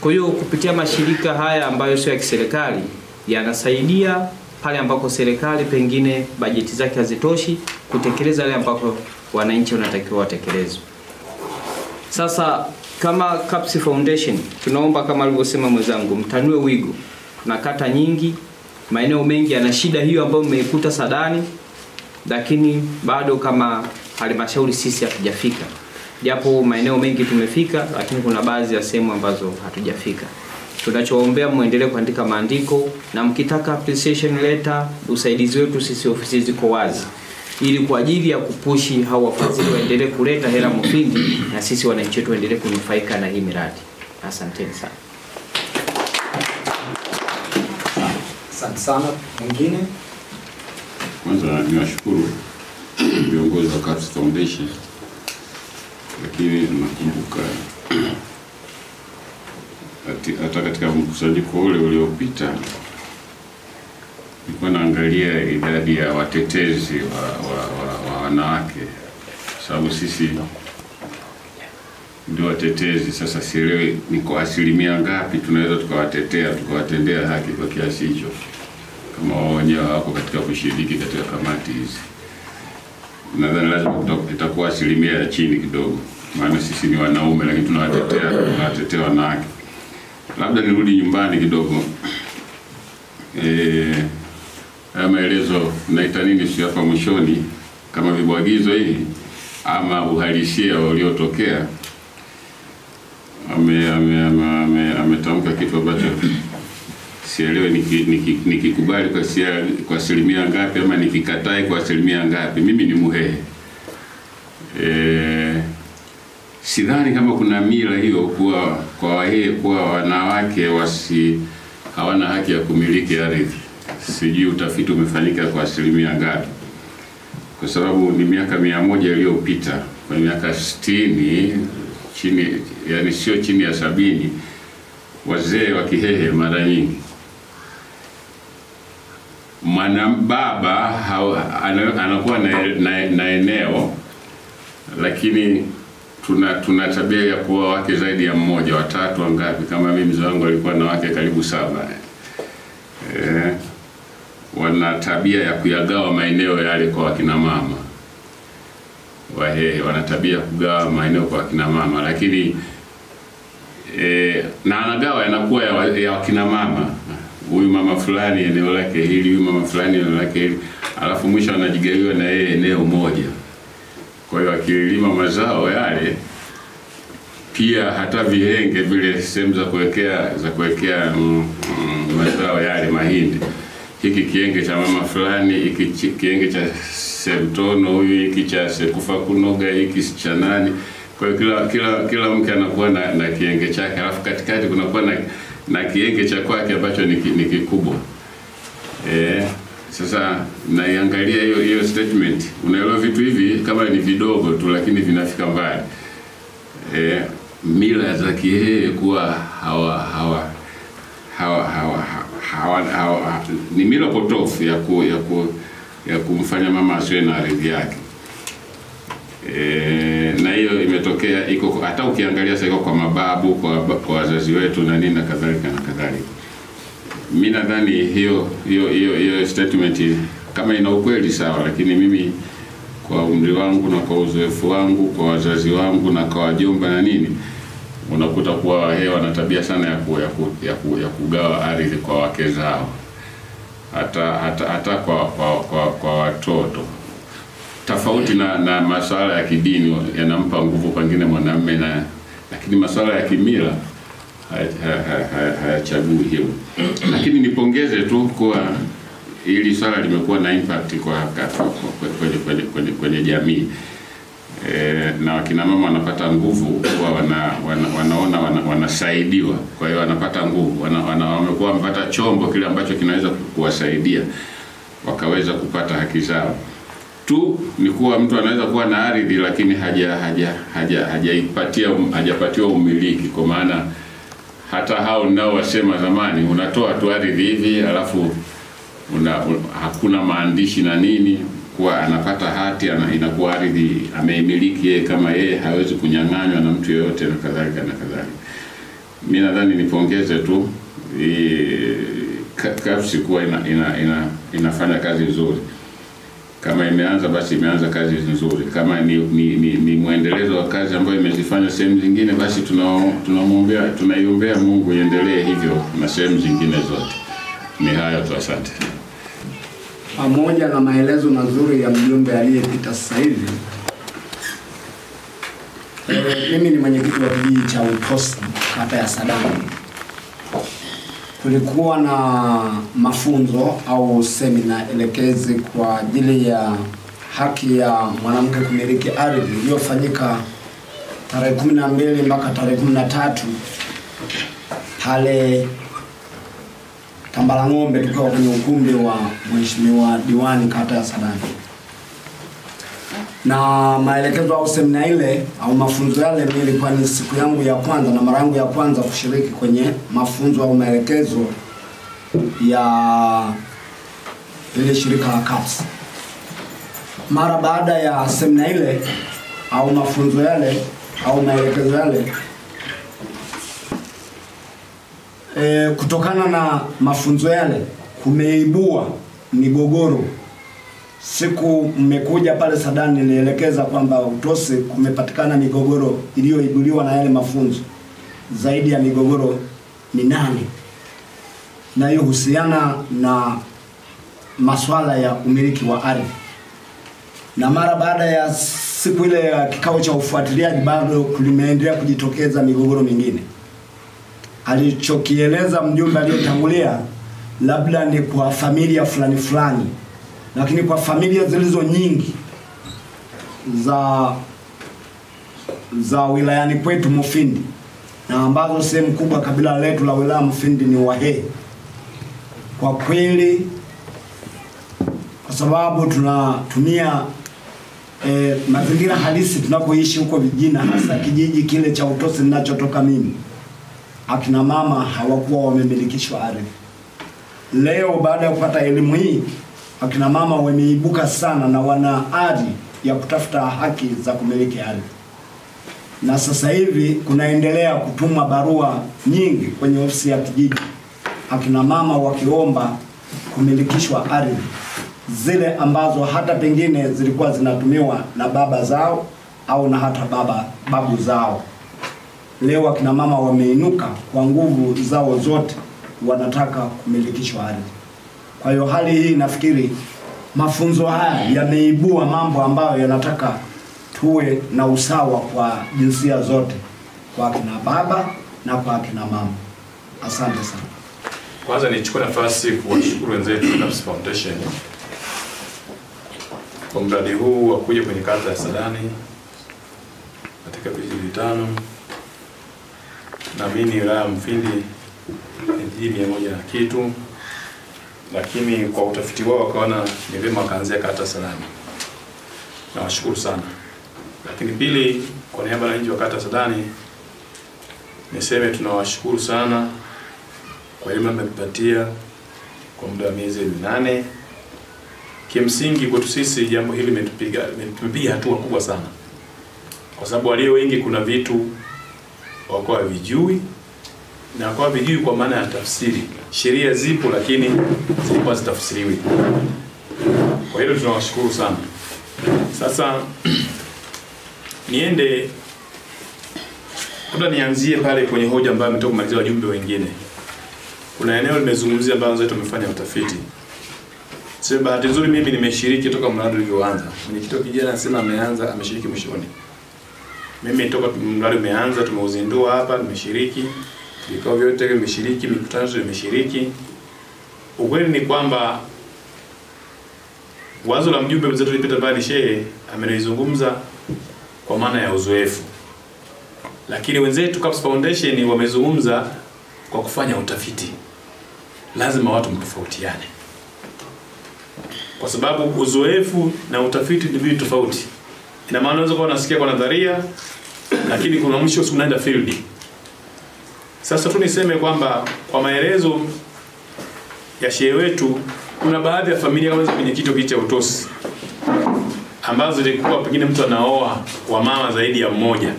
Kwa hiyo kupitia mashirika haya ambayo sio ya kiserikali yanasaidia pale ambako serikali pengine bajeti zake hazitoshi kutekeleza yale ambako wananchi wanatakiwa watekelezwe. Sasa kama CAPS Foundation tunaomba kama alivyosema mwenzangu, mtanue wigo. Na kata nyingi, maeneo mengi yana shida hiyo ambayo mmeikuta Sadani, lakini bado kama halmashauri sisi hatujafika. Japo maeneo mengi tumefika, lakini kuna baadhi ya sehemu ambazo hatujafika. Tunachoombea muendelee kuandika maandiko, na mkitaka appreciation letter, usaidizi wetu sisi ofisi ziko wazi, ili kwa ajili ya kupushi hao wafadhili waendelee kuleta hela Mufindi na sisi wananchi wetu waendelee kunufaika na hii miradi. Asanteni sana. Asante sana. Mwingine? Kwanza niwashukuru viongozi wa CAPS Foundation, lakini nakumbuka hata katika mkusanyiko ule uliopita nilikuwa naangalia idadi ya watetezi wa wanawake, sababu sisi ndio watetezi. Sasa sielewi ni kwa asilimia ngapi tunaweza tukawatendea haki kwa kiasi hicho, kama wao wenyewe wako katika kushiriki katika kamati hizi. Nadhani lazima itakuwa asilimia ya chini kidogo, maana sisi ni wanaume lakini tunawatetea wanawake. Labda nirudi nyumbani kidogo. Haya maelezo naita nini sio hapa mwishoni, kama vibwagizo hivi ama uhalisia uliotokea. Ametamka kitu ambacho sielewi nikikubali kwa asilimia ngapi ama nikikatai kwa asilimia ngapi. Mimi ni Muhehe. Sidhani kama kuna mila hiyo kwa Wahehe kuwa wanawake hawana haki ya kumiliki ardhi. Sijui utafiti umefanyika kwa asilimia ngapi, kwa sababu ni miaka 100 iliyopita, kwa miaka 60 chini, yani sio chini ya 70, wazee wa Kihehe mara nyingi mwanababa anakuwa na eneo, lakini tuna tabia ya kuwa wake zaidi ya mmoja, watatu wangapi. Kama mimi mzee wangu alikuwa na wake karibu 7. Wana tabia ya kuyagawa maeneo yale kwa wakina mama. Wahehe wana tabia kugawa maeneo kwa wakina mama, lakini na anagawa yanakuwa ya wakina mama. Huyu mama fulani eneo lake hili, huyu mama fulani eneo lake hili, alafu mwisho anajigawiwa na yeye eneo moja. Kwa hiyo akilima mazao yale, pia hata vihenge vile sehemu za kuwekea mazao yale, mahindi, hiki kienge cha mama fulani, hiki kienge cha Semtono, huyu hiki cha Sekufa Kunoga, hiki cha nani. Kwa hiyo kila mke anakuwa na kienge chake, alafu katikati kunakuwa na kienge cha kwake ambacho ni kikubwa. Sasa naiangalia hiyo statement, unaelewa vitu hivi kama ni vidogo tu lakini vinafika mbali. Mila za Kihehe kuwa ni mila potofu ya kumfanya mama asiwe na ardhi yake. Na hiyo imetokea, iko hata ukiangalia sasa kwa mababu, kwa wazazi wetu na nini na kadhalika na kadhalika. Mimi nadhani hiyo statement kama ina ukweli sawa, lakini mimi kwa umri wangu na kwa uzoefu wangu, kwa wazazi wangu na kwa wajomba na nini, unakuta kuwa Wahehe wana tabia sana ya kugawa ardhi kwa wake zao, hata kwa watoto. Tofauti na masuala ya kidini yanampa nguvu pengine mwanamume, lakini masuala ya kimila hayachagui hiyo. Lakini nipongeze tu kwa hili swala limekuwa na impact kwenye jamii. Na wakina mama wanapata nguvu kwa wanaona wanasaidiwa, kwa hiyo wanapata nguvu, wamekuwa wamepata chombo kile ambacho kinaweza kuwasaidia wakaweza kupata haki zao. Tu ni kuwa mtu anaweza kuwa na ardhi lakini hajapatiwa umiliki, kwa maana hata hao nao wasema zamani unatoa tu ardhi hivi alafu hakuna maandishi na nini, kwa anapata hati inakuwa ardhi ameimiliki yeye kama yeye, hawezi kunyang'anywa na mtu yeyote na kadhalika na kadhalika. Mimi nadhani nipongeze tu KAPS kuwa inafanya kazi nzuri. Kama imeanza basi imeanza kazi nzuri. Kama ni muendelezo wa kazi ambayo imezifanya sehemu zingine, basi tunaiombea Mungu iendelee hivyo na sehemu zingine zote. Ni hayo tu, asante. Pamoja na maelezo mazuri ya mjumbe aliyepita sasa hivi, mimi ni mwenyekiti wa kijiji cha Utosi, kata ya Sadani. Kulikuwa na mafunzo au semina elekezi kwa ajili ya haki ya mwanamke kumiliki ardhi iliyofanyika tarehe 12 mpaka tarehe 13 pale Tambalang'ombe, tukiwa kwenye ukumbi wa Mheshimiwa Diwani kata ya Sadani. Na maelekezo au semina ile au mafunzo yale, mimi ilikuwa ni siku yangu ya kwanza na mara yangu ya kwanza kushiriki kwenye mafunzo au maelekezo ya ile shirika la KAPS. Mara baada ya semina ile au mafunzo yale au maelekezo yale, kutokana na mafunzo yale kumeibua migogoro. Siku mmekuja pale Sadani nilielekeza kwamba Utosi kumepatikana migogoro iliyoibuliwa na yale mafunzo zaidi ya migogoro 8, na hiyo husiana na masuala ya umiliki wa ardhi. Na mara baada ya siku ile ya kikao cha ufuatiliaji bado kulimeendelea kujitokeza migogoro mingine. Alichokieleza mjumbe aliyetangulia labda ni kwa familia fulani, lakini kwa familia zilizo nyingi za wilayani kwetu Mufindi, na ambazo sehemu kubwa kabila letu la wilaya Mufindi ni Wahehe, kwa kweli, kwa sababu tunatumia mazingira halisi tunakoishi huko vijijini, hasa kijiji kile cha Utosi ninachotoka mimi, akina mama hawakuwa wamemilikishwa ardhi. Leo baada ya kupata elimu hii, akina mama wameibuka sana na wana ari ya kutafuta haki za kumiliki ardhi. Na sasa hivi kunaendelea kutumwa barua nyingi kwenye ofisi ya kijiji, akina mama wakiomba kumilikishwa ardhi zile ambazo hata pengine zilikuwa zinatumiwa na baba zao au na hata babu zao. Leo akina mama wameinuka kwa nguvu zao zote, wanataka kumilikishwa ardhi. Kwa hiyo hali hii nafikiri mafunzo haya yameibua mambo ambayo yanataka tuwe na usawa kwa jinsia zote, kwa kina baba na kwa kina mama. Asante sana. Kwanza nichukue nafasi kuwashukuru wenzetu KAPS Foundation kwa mradi huu wa kuja kwenye kata ya Sadani katika vijiji 5. Na mimi wilaya Mufindi vijiji 100 na kitu, lakini kwa utafiti wao wakaona ni vyema wakaanzia kata Sadani. Nawashukuru sana. Lakini pili, kwa niaba ya wananchi wa kata Sadani niseme tunawashukuru sana kwa elimu mmetupatia kwa muda wa miezi 8. Kimsingi kwetu sisi jambo hili limetupiga hatua kubwa sana, kwa sababu walio wengi kuna vitu wako havijui, na kwa vijui kwa maana ya tafsiri. Sheria zipo lakini zilikuwa zitafsiriwi. Kwa hiyo tunawashukuru sana. Sasa labda nianzie pale kwenye hoja ambayo ametoka kumalizia wajumbe wengine. Kuna eneo limezungumzia ambalo wenzetu wamefanya utafiti. Sasa bahati nzuri mimi nimeshiriki toka mradi ulioanza. Mwenyekiti wa kijana anasema ameshiriki mwishoni. Mimi toka mradi umeanza tumeuzindua hapa, nimeshiriki vikao vyote vimeshiriki, mikutano yote imeshiriki. Ukweli ni kwamba wazo la mjumbe mwenzetu Peter Bani Shehe amenizungumza kwa maana ya uzoefu, lakini wenzetu CAPS Foundation wamezungumza kwa kufanya utafiti. Lazima watu mtofautiane, kwa sababu uzoefu na utafiti ni vitu tofauti. Ina maana unaweza kuwa unasikia kwa nadharia, lakini kuna mwisho unaenda field. Sasa tu niseme kwamba kwa maelezo ya shehe wetu, kuna baadhi ya familia kama kwenye kitu cha utosi ambazo zilikuwa pengine mtu anaoa wa mama zaidi ya mmoja.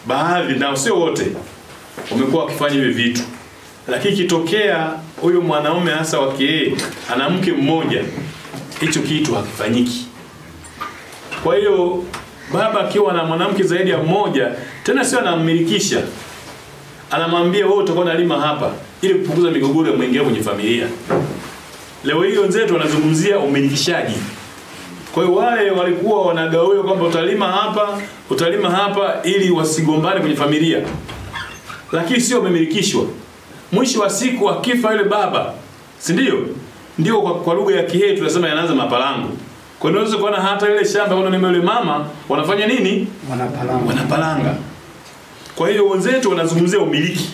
Baadhi, na sio wote, wamekuwa wakifanya hivi vitu. Lakini kitokea huyo mwanaume hasa wa kiee ana mke mmoja, hicho kitu hakifanyiki. Kwa hiyo baba akiwa na mwanamke zaidi ya mmoja, tena sio anammilikisha, anamwambia wewe utakuwa unalima hapa ili kupunguza migogoro ya mwingine kwenye familia. Leo hii wenzetu wanazungumzia umilikishaji. Kwa hiyo wale walikuwa wanagawiwa kwamba utalima hapa ili wasigombane kwenye familia. Lakini sio umemilikishwa. Mwisho wa siku akifa yule baba, si ndio? Ndio kwa lugha ya Kihehe tunasema yanaanza mapalango. Kwa hiyo unaweza kuona hata ile shamba wao na yule mama wanafanya nini? Wanapalanga. Kwa hiyo wenzetu wanazungumzia umiliki.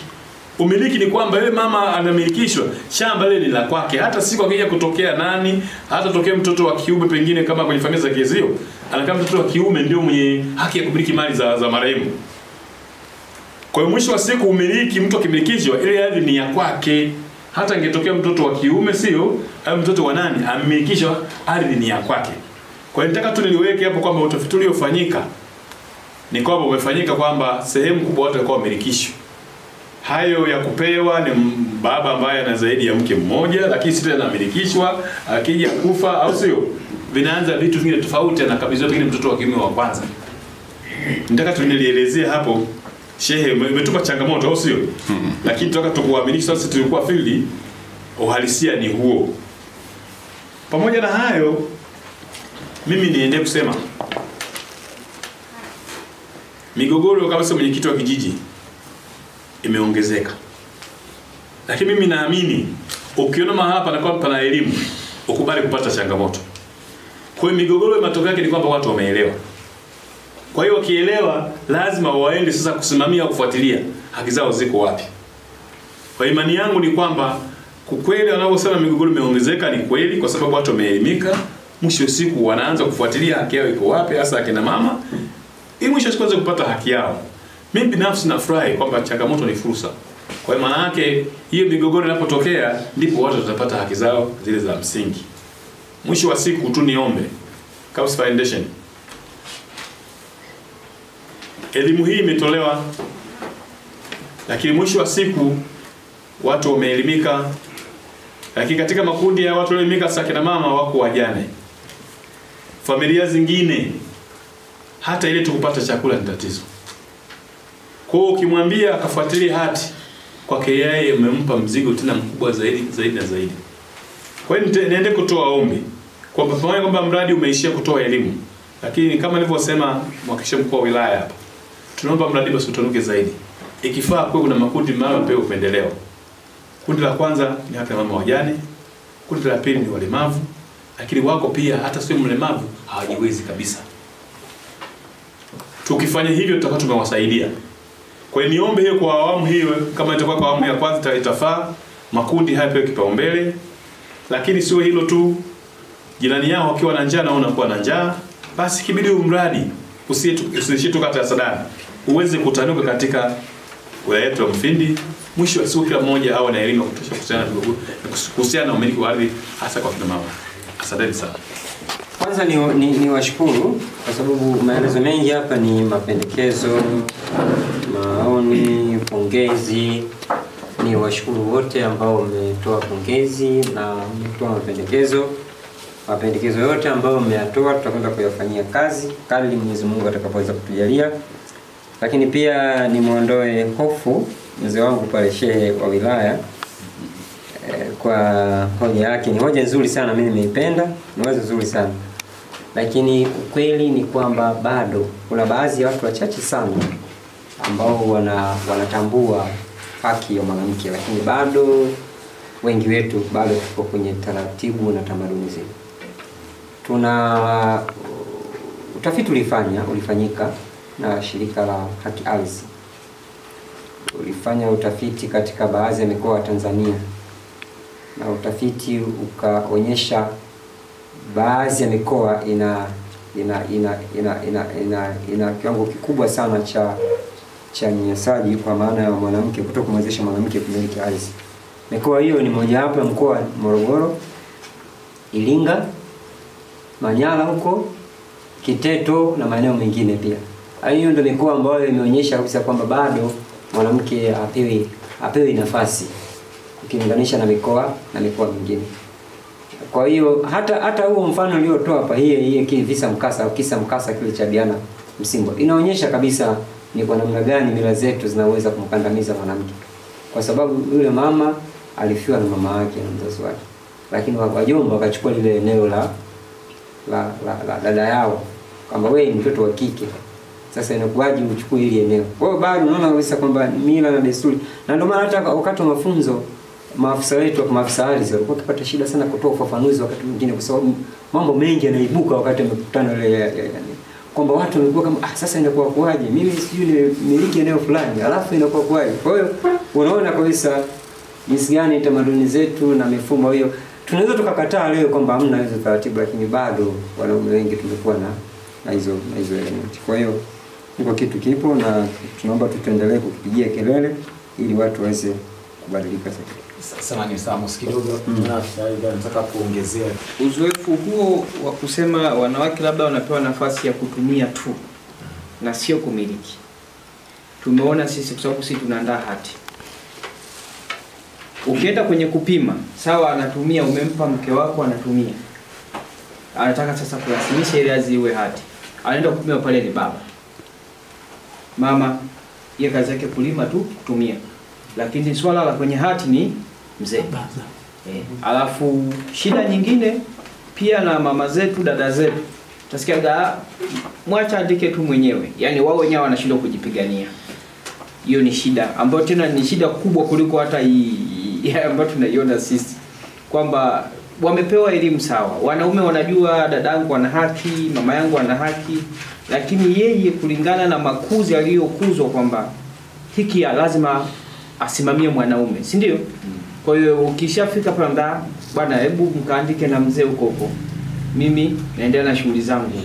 Umiliki ni kwamba yule mama anamilikishwa, shamba lile ni la kwake. Hata siku akija kutokea nani, hata tokea mtoto wa kiume pengine kama kwenye familia za Kiezio, anakaa mtoto wa kiume ndio mwenye haki ya kumiliki mali za marehemu. Kwa hiyo mwisho wa siku umiliki, mtu akimilikishwa ile ardhi ni ya kwake. Hata ingetokea mtoto wa kiume sio, au mtoto wa nani amemilikishwa, ardhi ni ya kwake. Kwa hiyo nataka tu niliweke hapo kwamba utafiti uliofanyika ni kwamba umefanyika kwamba sehemu kubwa watu walikuwa wamilikishwa. Hayo ya kupewa ni baba ambaye ana zaidi ya mke mmoja, lakini sisi tunamilikishwa akija kufa au sio, vinaanza vitu vingine tofauti, anakabidhiwa pengine mtoto wa kiume wa kwanza. Nataka tunilielezee hapo. Shehe umetupa changamoto au sio? Lakini tunataka tukuaminishe sasa tulikuwa field, uhalisia ni huo. Pamoja na hayo, mimi niende kusema migogoro kama sema mwenyekiti wa kijiji imeongezeka. Lakini mimi naamini ukiona mahali hapa na pana elimu, ukubali kupata changamoto. Kwa hiyo migogoro matokeo yake ni kwamba watu wameelewa. Kwa hiyo wakielewa lazima waende sasa kusimamia kufuatilia haki zao ziko wapi. Kwa imani yangu ni kwamba kweli wanaposema migogoro imeongezeka ni kweli, kwa sababu watu wameelimika, mwisho siku wanaanza kufuatilia haki yao iko wapi, hasa akina mama, ili mwisho siku kupata haki yao. Mimi binafsi nafurahi kwamba changamoto ni fursa. Kwa maana yake hiyo migogoro inapotokea ndipo watu watapata haki zao zile za msingi. Mwisho wa siku tu niombe CAPS Foundation, elimu hii imetolewa, lakini mwisho wa siku watu wameelimika, lakini katika makundi ya watu walioelimika sasa kina mama wako wajane. Familia zingine hata ile tukupata chakula ni tatizo. Kwa hiyo ukimwambia akafuatilia hati, kwake yeye umempa mzigo tena mkubwa zaidi na zaidi. Kwa hiyo niende kutoa ombi kwamba pamoja kwamba mradi umeishia kutoa elimu, lakini kama nilivyosema mwakilishi mkuu wa wilaya hapa, tunaomba mradi basi utanuke zaidi. Ikifaa kwa kuna makundi maalum pewe upendeleo. Kundi la kwanza ni hata mama wajane, kundi la pili ni walemavu, lakini wako pia hata sio mlemavu hawajiwezi kabisa. Tukifanya hivyo tutakuwa tumewasaidia. Kwa hiyo niombe hiyo kwa awamu hiyo, kama itakuwa kwa awamu ya kwanza itafaa, makundi haya pewe kipaumbele. Lakini sio hilo tu, jirani yao akiwa na njaa na unakuwa na njaa, basi kibidi umradi usishie tu kata ya Sadani, uweze kutanuka katika wilaya yetu ya Mufindi. Mwisho wa siku kila mmoja awe na elimu ya kutosha kuhusiana na umiliki wa ardhi, hasa kwa kina mama. Asante sana. Kwanza ni washukuru kwa sababu maelezo mengi hapa ni mapendekezo, maoni, pongezi. Ni washukuru wote ambao wametoa pongezi na wametoa mapendekezo. Mapendekezo yote ambayo mmeyatoa tutakwenda kuyafanyia kazi kadri Mwenyezi Mungu atakapoweza kutujalia. Lakini pia ni muondoe hofu mzee wangu pale shehe wa wilaya kwa hoja yake. Ni hoja nzuri sana, mimi nimeipenda, ni wazo nzuri sana. Lakini ukweli ni kwamba bado kuna baadhi ya watu wachache sana ambao wanatambua haki ya mwanamke, lakini bado wengi wetu bado tuko kwenye taratibu na tamaduni zetu. Tuna utafiti ulifanyika na shirika la Haki Ardhi. Ulifanya utafiti katika baadhi ya mikoa ya Tanzania, na utafiti ukaonyesha baadhi ya mikoa ina kiwango kikubwa sana cha unyanyasaji kwa maana ya mwanamke, kutokumwezesha mwanamke kumiliki ardhi. Mikoa hiyo ni mojawapo ya mkoa Morogoro, Iringa, Manyara huko, Kiteto na maeneo mengine pia. Hiyo ndio mikoa ambayo imeonyesha kabisa kwamba bado mwanamke apewi nafasi ukilinganisha na mikoa mingine. Kwa hiyo hata huo mfano uliotoa hapa, hii kisa mkasa kile cha Diana Msimbo, inaonyesha kabisa ni kwa namna gani mila zetu zinaweza kumkandamiza mwanamke. Kwa sababu yule mama alifiwa na mama yake na mzazi wake, lakini wajomba wakachukua lile eneo la dada yao, kwamba wewe ni mtoto wa kike, sasa inakuwaje uchukue ile eneo. Kwa hiyo bado unaona kabisa kwamba mila na desturi, na ndio maana hata wakati wa mafunzo maafisa wetu wa maafisa ardhi walikuwa wakipata shida sana kutoa ufafanuzi wakati mwingine, kwa sababu mambo mengi yanaibuka wakati mkutano ile kwamba watu wamekuwa kama sasa inakuwa kuaje, mimi sijui nimiliki eneo fulani alafu inakuwa kuaje. Kwa hiyo unaona kabisa jinsi gani tamaduni zetu na mifumo hiyo. Tunaweza tukakataa leo kwamba hamna hizo taratibu, lakini bado wanaume wengi tumekuwa na hizo elementi. Kwa hiyo niko kitu kipo, na tunaomba tuendelee kukipigia kelele ili watu waweze kubadilika sasa. Samahani Samus kidogo, nataka kuongezea uzoefu huo wa kusema wanawake labda wanapewa nafasi ya kutumia tu na sio kumiliki. Tumeona sisi, kwa sababu sisi tunaandaa hati. Ukienda kwenye kupima, sawa, anatumia, umempa mke wako anatumia, anataka sasa kurasimisha ile ardhi iwe hati, anaenda kupima pale ni baba. Mama yeye kazi yake kulima tu, kutumia, lakini swala la kwenye hati ni mzee. Alafu shida nyingine pia na mama zetu, dada zetu, utasikia mwacha andike tu mwenyewe, yani wao wenyewe wanashindwa kujipigania. Hiyo ni shida ambayo tena ni shida kubwa kuliko hata ambayo tunaiona sisi, kwamba wamepewa elimu sawa, wanaume wanajua dadangu ana haki, mama yangu ana haki, lakini yeye kulingana na makuzi aliyokuzwa kwamba hiki lazima asimamie mwanaume, si ndio? Kwa hiyo ukishafika pale bwana, hebu mkaandike na mzee huko, mimi naendelea na shughuli zangu.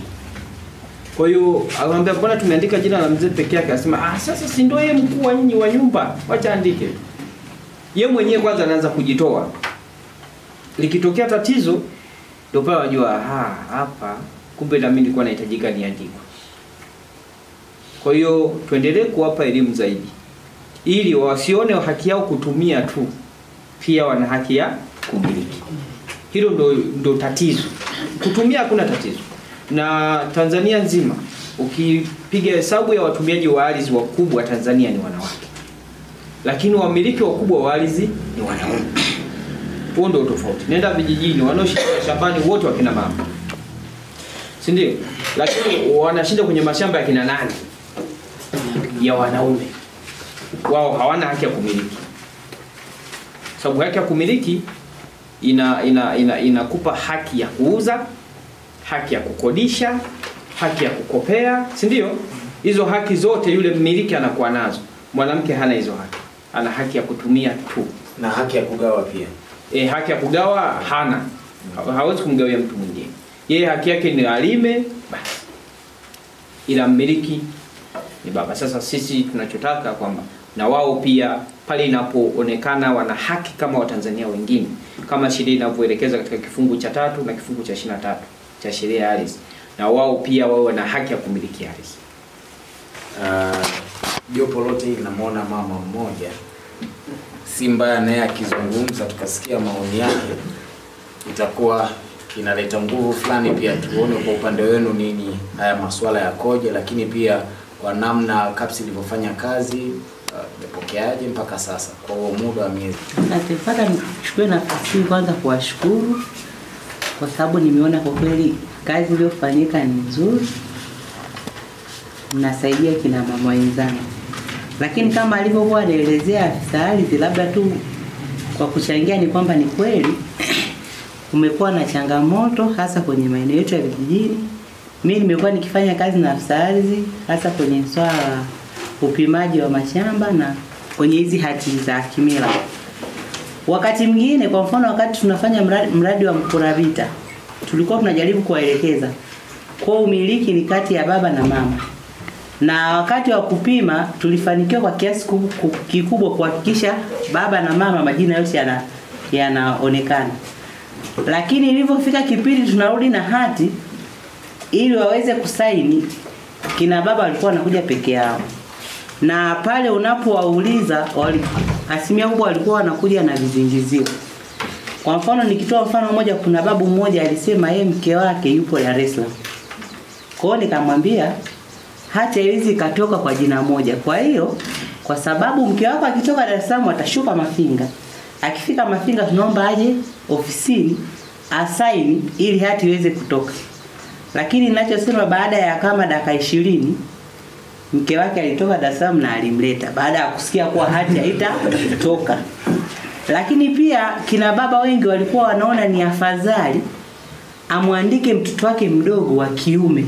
Kwa hiyo anamwambia bwana, tumeandika jina la mzee peke yake. Anasema sasa si ndio yeye mkuu wa nyinyi wa nyumba, wacha andike. Yeye mwenyewe kwanza anaanza kujitoa. Likitokea tatizo ndio pale wajua hapa kumbe na mimi nilikuwa nahitajika niandike. Kwa hiyo tuendelee kuwapa elimu zaidi ili wasione haki yao kutumia tu, pia wana haki ya kumiliki. Hilo ndo tatizo. Kutumia hakuna tatizo. Na Tanzania nzima ukipiga hesabu ya watumiaji wa ardhi wakubwa Tanzania ni wanawake, lakini wamiliki wakubwa wa ardhi ni wanaume. Huo ndio tofauti. Nenda vijijini, wanaoshika shambani wote wakina mama, si ndio? Lakini wanashinda kwenye mashamba ya kina nani? Ya wanaume. Wao hawana haki ya kumiliki. Sababu haki ya kumiliki inakupa haki ya kuuza, haki ya kukodisha, haki ya kukopea, si ndio? Hizo haki zote yule mmiliki anakuwa nazo. Mwanamke hana hizo haki. Ana haki ya kutumia tu na haki ya kugawa pia. Haki ya kugawa hana. Hawezi kumgawia mtu mwingine. Yeye haki yake ni alime basi. Ila mmiliki ni baba. Sasa sisi tunachotaka kwamba na wao pia pale inapoonekana wana haki kama Watanzania wengine, kama sheria inavyoelekeza katika kifungu cha 3 na kifungu cha 23 cha sheria ya ardhi, na wao pia wao wana haki ya kumiliki ardhi. Jopo lote linamuona mama mmoja, si mbaya naye akizungumza tukasikia maoni yake, itakuwa inaleta nguvu fulani pia tuone kwa upande wenu nini haya masuala yakoje, lakini pia kwa namna CAPS ilivyofanya kazi umepokeaje mpaka sasa kwa huo muda wa miezi. Nataka nichukue nafasi kwanza kuwashukuru kwa sababu nimeona kwa kweli kazi iliyofanyika ni nzuri. Mnasaidia kina mama wenzangu. Lakini kama alivyokuwa anaelezea afisa ardhi, labda tu kwa kuchangia ni kwamba ni kweli kumekuwa na changamoto hasa kwenye maeneo yetu ya vijijini. Mimi nimekuwa nikifanya kazi na afisa ardhi hasa kwenye swala la upimaji wa mashamba na kwenye hizi hati za kimila. Wakati mwingine, kwa mfano wakati tunafanya mradi wa Mkuravita, tulikuwa tunajaribu kuwaelekeza kwa umiliki ni kati ya baba na mama. Na wakati wa kupima tulifanikiwa kwa kiasi kikubwa kuhakikisha baba na mama majina yote yanaonekana. Lakini ilipofika kipindi tunarudi na hati ili waweze kusaini, kina baba walikuwa wanakuja peke yao. Na pale unapowauliza asilimia kubwa walikuwa wanakuja na vizingizio. Kwa mfano nikitoa mfano mmoja, kuna babu mmoja alisema yeye mke wake yupo Dar es Salaam. Kwa hiyo nikamwambia hata hizi katoka kwa jina moja. Kwa hiyo kwa sababu mke wako akitoka Dar es Salaam atashuka Mafinga. Akifika Mafinga tunaomba aje ofisini asaini ili hati iweze kutoka. Lakini ninachosema baada ya kama dakika 20 mke wake alitoka Dar es Salaam na alimleta baada ya kusikia kuwa hati haitatoka. Lakini pia kina baba wengi walikuwa wanaona ni afadhali amwandike mtoto wake mdogo wa kiume,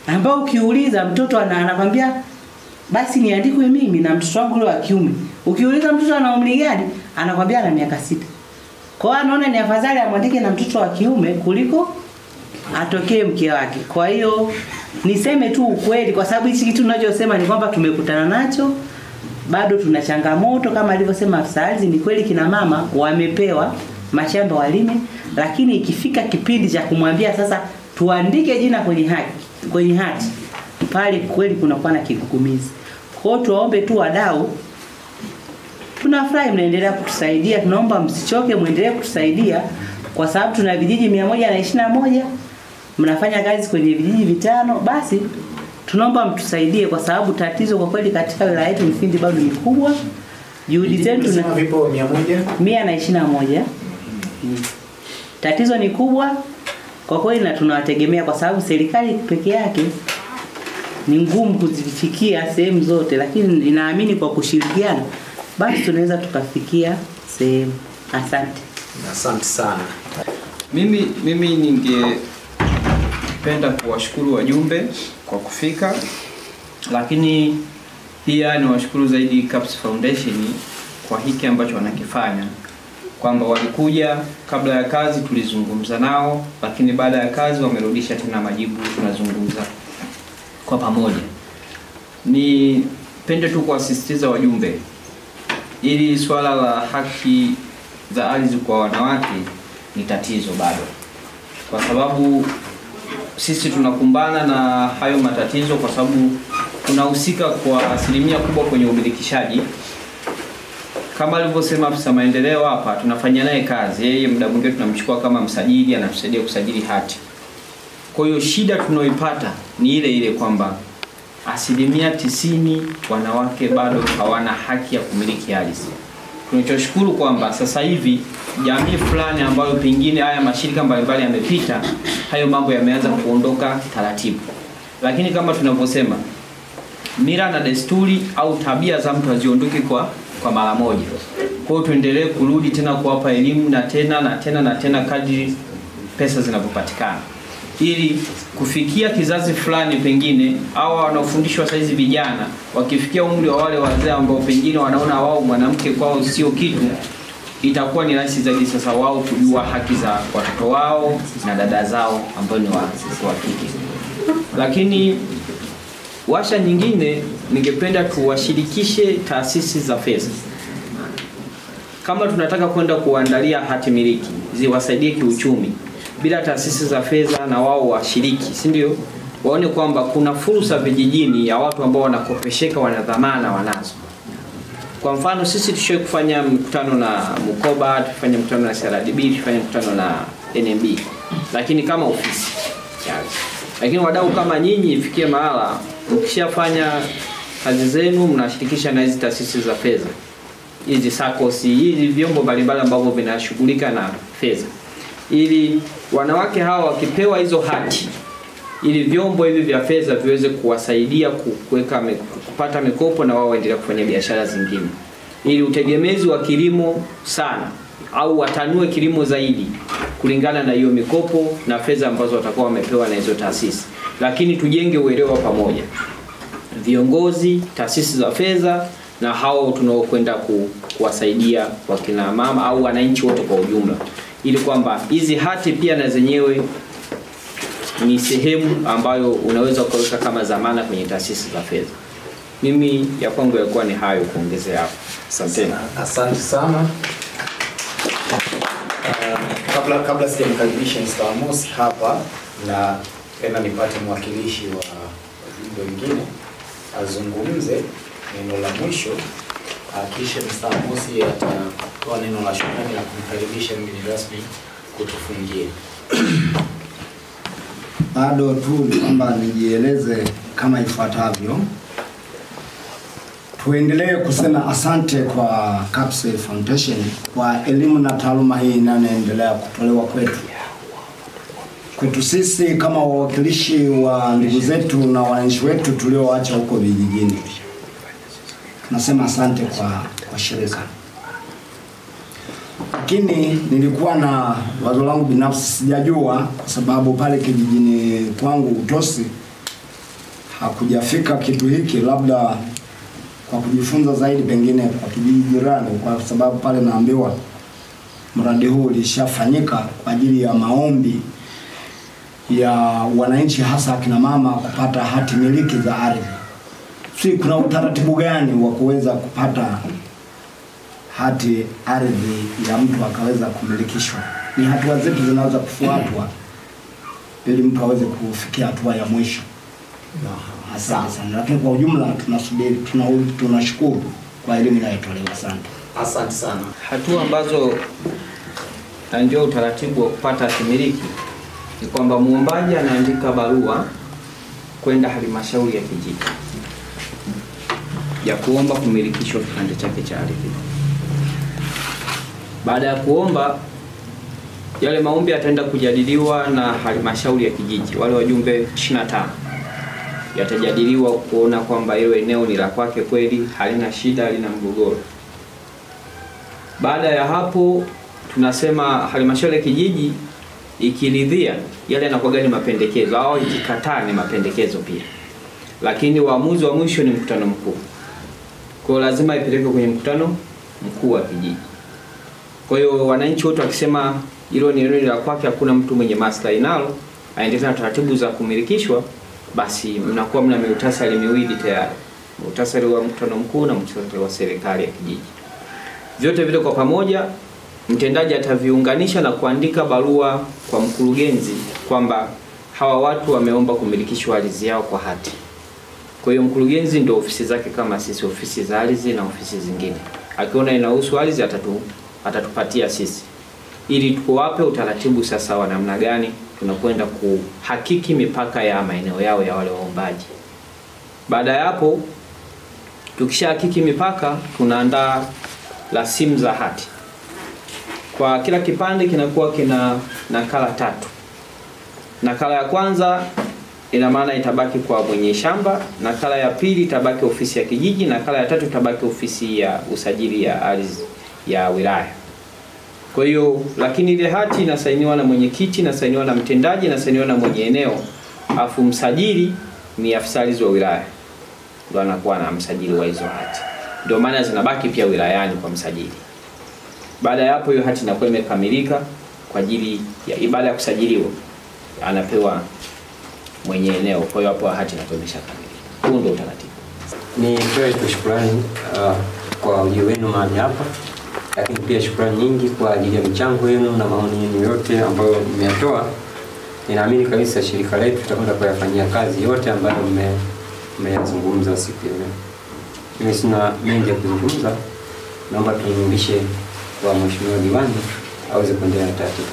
ambao ukiuliza mtoto anakwambia basi niandikwe mimi na mtoto wangu wa kiume. Ukiuliza mtoto ana umri gani, anakwambia ana miaka 6. Kwa hiyo anaona ni afadhali amwandike na mtoto wa kiume kuliko atokee mke wake. Kwa hiyo niseme tu ukweli, kwa sababu hichi kitu tunachosema ni kwamba tumekutana nacho, bado tuna changamoto kama alivyosema afisa ardhi. Ni kweli kina mama wamepewa mashamba walime, lakini ikifika kipindi cha kumwambia sasa tuandike jina kwenye hati pale kweli kunakuwa na kigugumizi. Kwa hiyo tuwaombe tu wadau, tunafurahi mnaendelea kutusaidia, tunaomba msichoke, muendelee kutusaidia kwa sababu tuna vijiji 121, mnafanya kazi kwenye vijiji 5, basi tunaomba mtusaidie kwa sababu tatizo kwa kweli katika wilaya yetu Mufindi bado ni kubwa. Juhudi zetu na vipo 121. Tatizo ni kubwa kwa kweli na tunawategemea kwa sababu serikali peke yake ni ngumu kuzifikia sehemu zote, lakini ninaamini kwa kushirikiana basi tunaweza tukafikia sehemu. Asante. Asante sana. Mimi ningependa kuwashukuru wajumbe kwa kufika, lakini pia niwashukuru zaidi CAPS Foundation kwa hiki ambacho wanakifanya, kwamba walikuja kabla ya kazi tulizungumza nao, lakini baada ya kazi wamerudisha tena majibu, tunazungumza kwa pamoja. Nipende tu kuwasisitiza wajumbe, ili swala la haki za ardhi kwa wanawake ni tatizo bado, kwa sababu sisi tunakumbana na hayo matatizo kwa sababu tunahusika kwa asilimia kubwa kwenye umilikishaji. Kama alivyosema afisa maendeleo hapa, tunafanya naye kazi. Yeye muda mwingine tunamchukua kama msajili, anatusaidia kusajili hati. Kwa hiyo shida tunaoipata ni ile ile kwamba asilimia 90 wanawake bado hawana haki ya kumiliki ardhi. Tunachoshukuru kwamba sasa hivi jamii fulani ambayo pengine haya mashirika mbalimbali yamepita, hayo mambo yameanza kuondoka taratibu. Lakini kama tunavyosema, mila na desturi au tabia za mtu haziondoki kwa mara moja. Kwa hiyo tuendelee kurudi tena kuwapa elimu na tena kadri pesa zinapopatikana, ili kufikia kizazi fulani pengine au wanaofundishwa saizi vijana wakifikia umri wa wale wazee ambao pengine wanaona wao mwanamke kwao sio kitu, itakuwa ni rahisi zaidi sasa wao kujua haki za watoto wao na dada zao ambao ni wa kike. Lakini washa nyingine, ningependa tuwashirikishe taasisi za fedha. Kama tunataka kwenda kuandalia hati miliki ziwasaidie kiuchumi, bila taasisi za fedha na wao washiriki, si ndio? Waone kwamba kuna fursa vijijini ya watu ambao wanakopesheka, wana dhamana wanazo. Kwa mfano sisi tushawahi kufanya mkutano na Mkoba, tufanye mkutano na CRDB, tufanye mkutano na NMB, lakini kama ofisi. Lakini wadau kama nyinyi ifikie mahala mkishafanya kazi zenu mnashirikisha na hizi taasisi za fedha, hizi SACCOS, hizi vyombo mbalimbali ambavyo vinashughulika na fedha, ili wanawake hawa wakipewa hizo hati, ili vyombo hivi vya fedha viweze kuwasaidia kuweka kupata mikopo na wao waendelee kufanya biashara zingine, ili utegemezi wa kilimo sana au watanue kilimo zaidi kulingana na hiyo mikopo na fedha ambazo watakuwa wamepewa na hizo taasisi. Lakini tujenge uelewa pamoja, viongozi, taasisi za fedha na hao tunaokwenda kuwasaidia wakina mama au wananchi wote kwa ujumla, ili kwamba hizi hati pia na zenyewe ni sehemu ambayo unaweza kuweka kama zamana kwenye taasisi za fedha. Mimi ya kwangu yalikuwa ni hayo kuongezea hapo. Asante. Asante sana. Kabla sijamkaribisha Mr. Amos hapa, na tena nipate mwakilishi wa wajumbe wengine azungumze neno la mwisho, kisha Mr. Amos atatoa neno la shukrani la kumkaribisha mgeni rasmi kutufungia. Bado tu kwamba nijieleze kama ifuatavyo. Tuendelee kusema asante kwa CAPS Foundation kwa elimu na taaluma hii inayoendelea kutolewa kwetu. Kwetu sisi kama wawakilishi wa ndugu zetu na wananchi wetu tulioacha huko vijijini. Tunasema asante kwa shirika. Lakini nilikuwa na wazo langu binafsi, sijajua kwa sababu pale kijijini kwangu Utosi hakujafika kitu hiki, labda kwa kujifunza zaidi pengine kwa kijiji jirani, kwa sababu pale naambiwa mradi huu ulishafanyika kwa ajili ya maombi ya wananchi hasa akina mama kupata hati miliki za ardhi. Kuna utaratibu gani wa kuweza kupata hati ardhi ya mtu akaweza kumilikishwa? Ni hatua zetu zinaweza kufuatwa ili mtu aweze kufikia hatua ya mwisho. Asante sana. Lakini kwa ujumla tunasubiri, tunashukuru kwa elimu inayotolewa. Asante. Asante sana. Hatua ambazo ndio utaratibu wa kupata hatimiliki ni kwamba muombaji anaandika barua kwenda halmashauri ya kijiji ya kuomba kumilikishwa kipande chake cha ardhi. Baada ya kuomba, yale maombi yataenda kujadiliwa na halmashauri ya kijiji. Wale wajumbe 25 yatajadiliwa kuona kwamba hilo eneo ni la kwake kweli, halina shida, halina mgogoro. Baada ya hapo, tunasema halmashauri ya kijiji ikiridhia, yale yanakuwa gani mapendekezo, au ikikataa ni mapendekezo pia. Lakini uamuzi wa mwisho ni mkutano mkuu. Kwa lazima ipelekwe kwenye mkutano mkuu wa kijiji. Kwa hiyo wananchi wote wakisema hilo ni eneo la kwake, hakuna mtu mwenye maslahi nalo, aendelea na taratibu za kumilikishwa, basi mnakuwa mna muhtasari miwili tayari. Muhtasari wa mkutano mkuu na muhtasari wa serikali ya kijiji. Vyote vile kwa pamoja mtendaji ataviunganisha na kuandika barua kwa mkurugenzi kwamba hawa watu wameomba kumilikishwa ardhi yao kwa hati. Kwa hiyo mkurugenzi ndio ofisi zake kama sisi ofisi za ardhi na ofisi zingine. Akiona inahusu ardhi atatupatia sisi, ili tuwape utaratibu sasa wa namna gani tunakwenda kuhakiki mipaka ya maeneo yao ya wale waombaji. Baada ya hapo, tukishahakiki mipaka, tunaandaa rasimu za hati. Kwa kila kipande kinakuwa kina nakala 3. Nakala ya kwanza ina maana itabaki kwa mwenye shamba, nakala ya pili itabaki ofisi ya kijiji, nakala ya 3 itabaki ofisi ya usajili ya ardhi ya wilaya. Kwa hiyo lakini ile hati inasainiwa na mwenyekiti, inasainiwa na mtendaji, inasainiwa na mwenye eneo, afu msajili ni afisa ardhi wa wilaya. Ndio anakuwa na msajili wa hizo hati. Ndio maana zinabaki pia wilayani kwa msajili. Baada ya hapo hiyo hati inakuwa imekamilika kwa ajili ya ibada ya kusajiliwa, anapewa mwenye eneo. Kwa hiyo hapo hati inakuwa imeshakamilika. Huo ndio utaratibu. Nitoe shukrani kwa ujio wenu mahali hapa, lakini pia shukrani nyingi kwa ajili ya michango yenu na maoni yenu yote ambayo mmeyatoa. Ninaamini kabisa shirika letu tutakwenda kuyafanyia kazi yote ambayo mmeyazungumza siku ya leo. Mimi sina mengi ya kuzungumza. Naomba tuirudishe kwa mheshimiwa diwani aweze kuendelea na taratibu.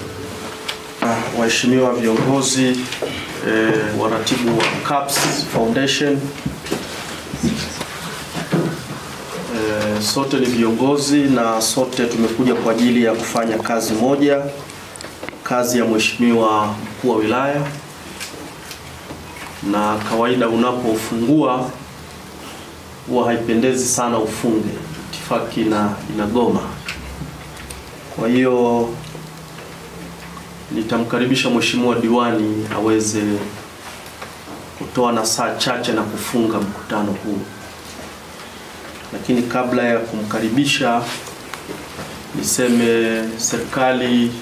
Waheshimiwa viongozi, waratibu wa CAPS Foundation, sote ni viongozi na sote tumekuja kwa ajili ya kufanya kazi moja, kazi ya mheshimiwa mkuu wa wilaya. Na kawaida unapofungua huwa haipendezi sana ufunge, itifaki inagoma. Kwa hiyo nitamkaribisha mheshimiwa diwani aweze kutoa nasaa chache na kufunga mkutano huu. Lakini kabla ya kumkaribisha, niseme serikali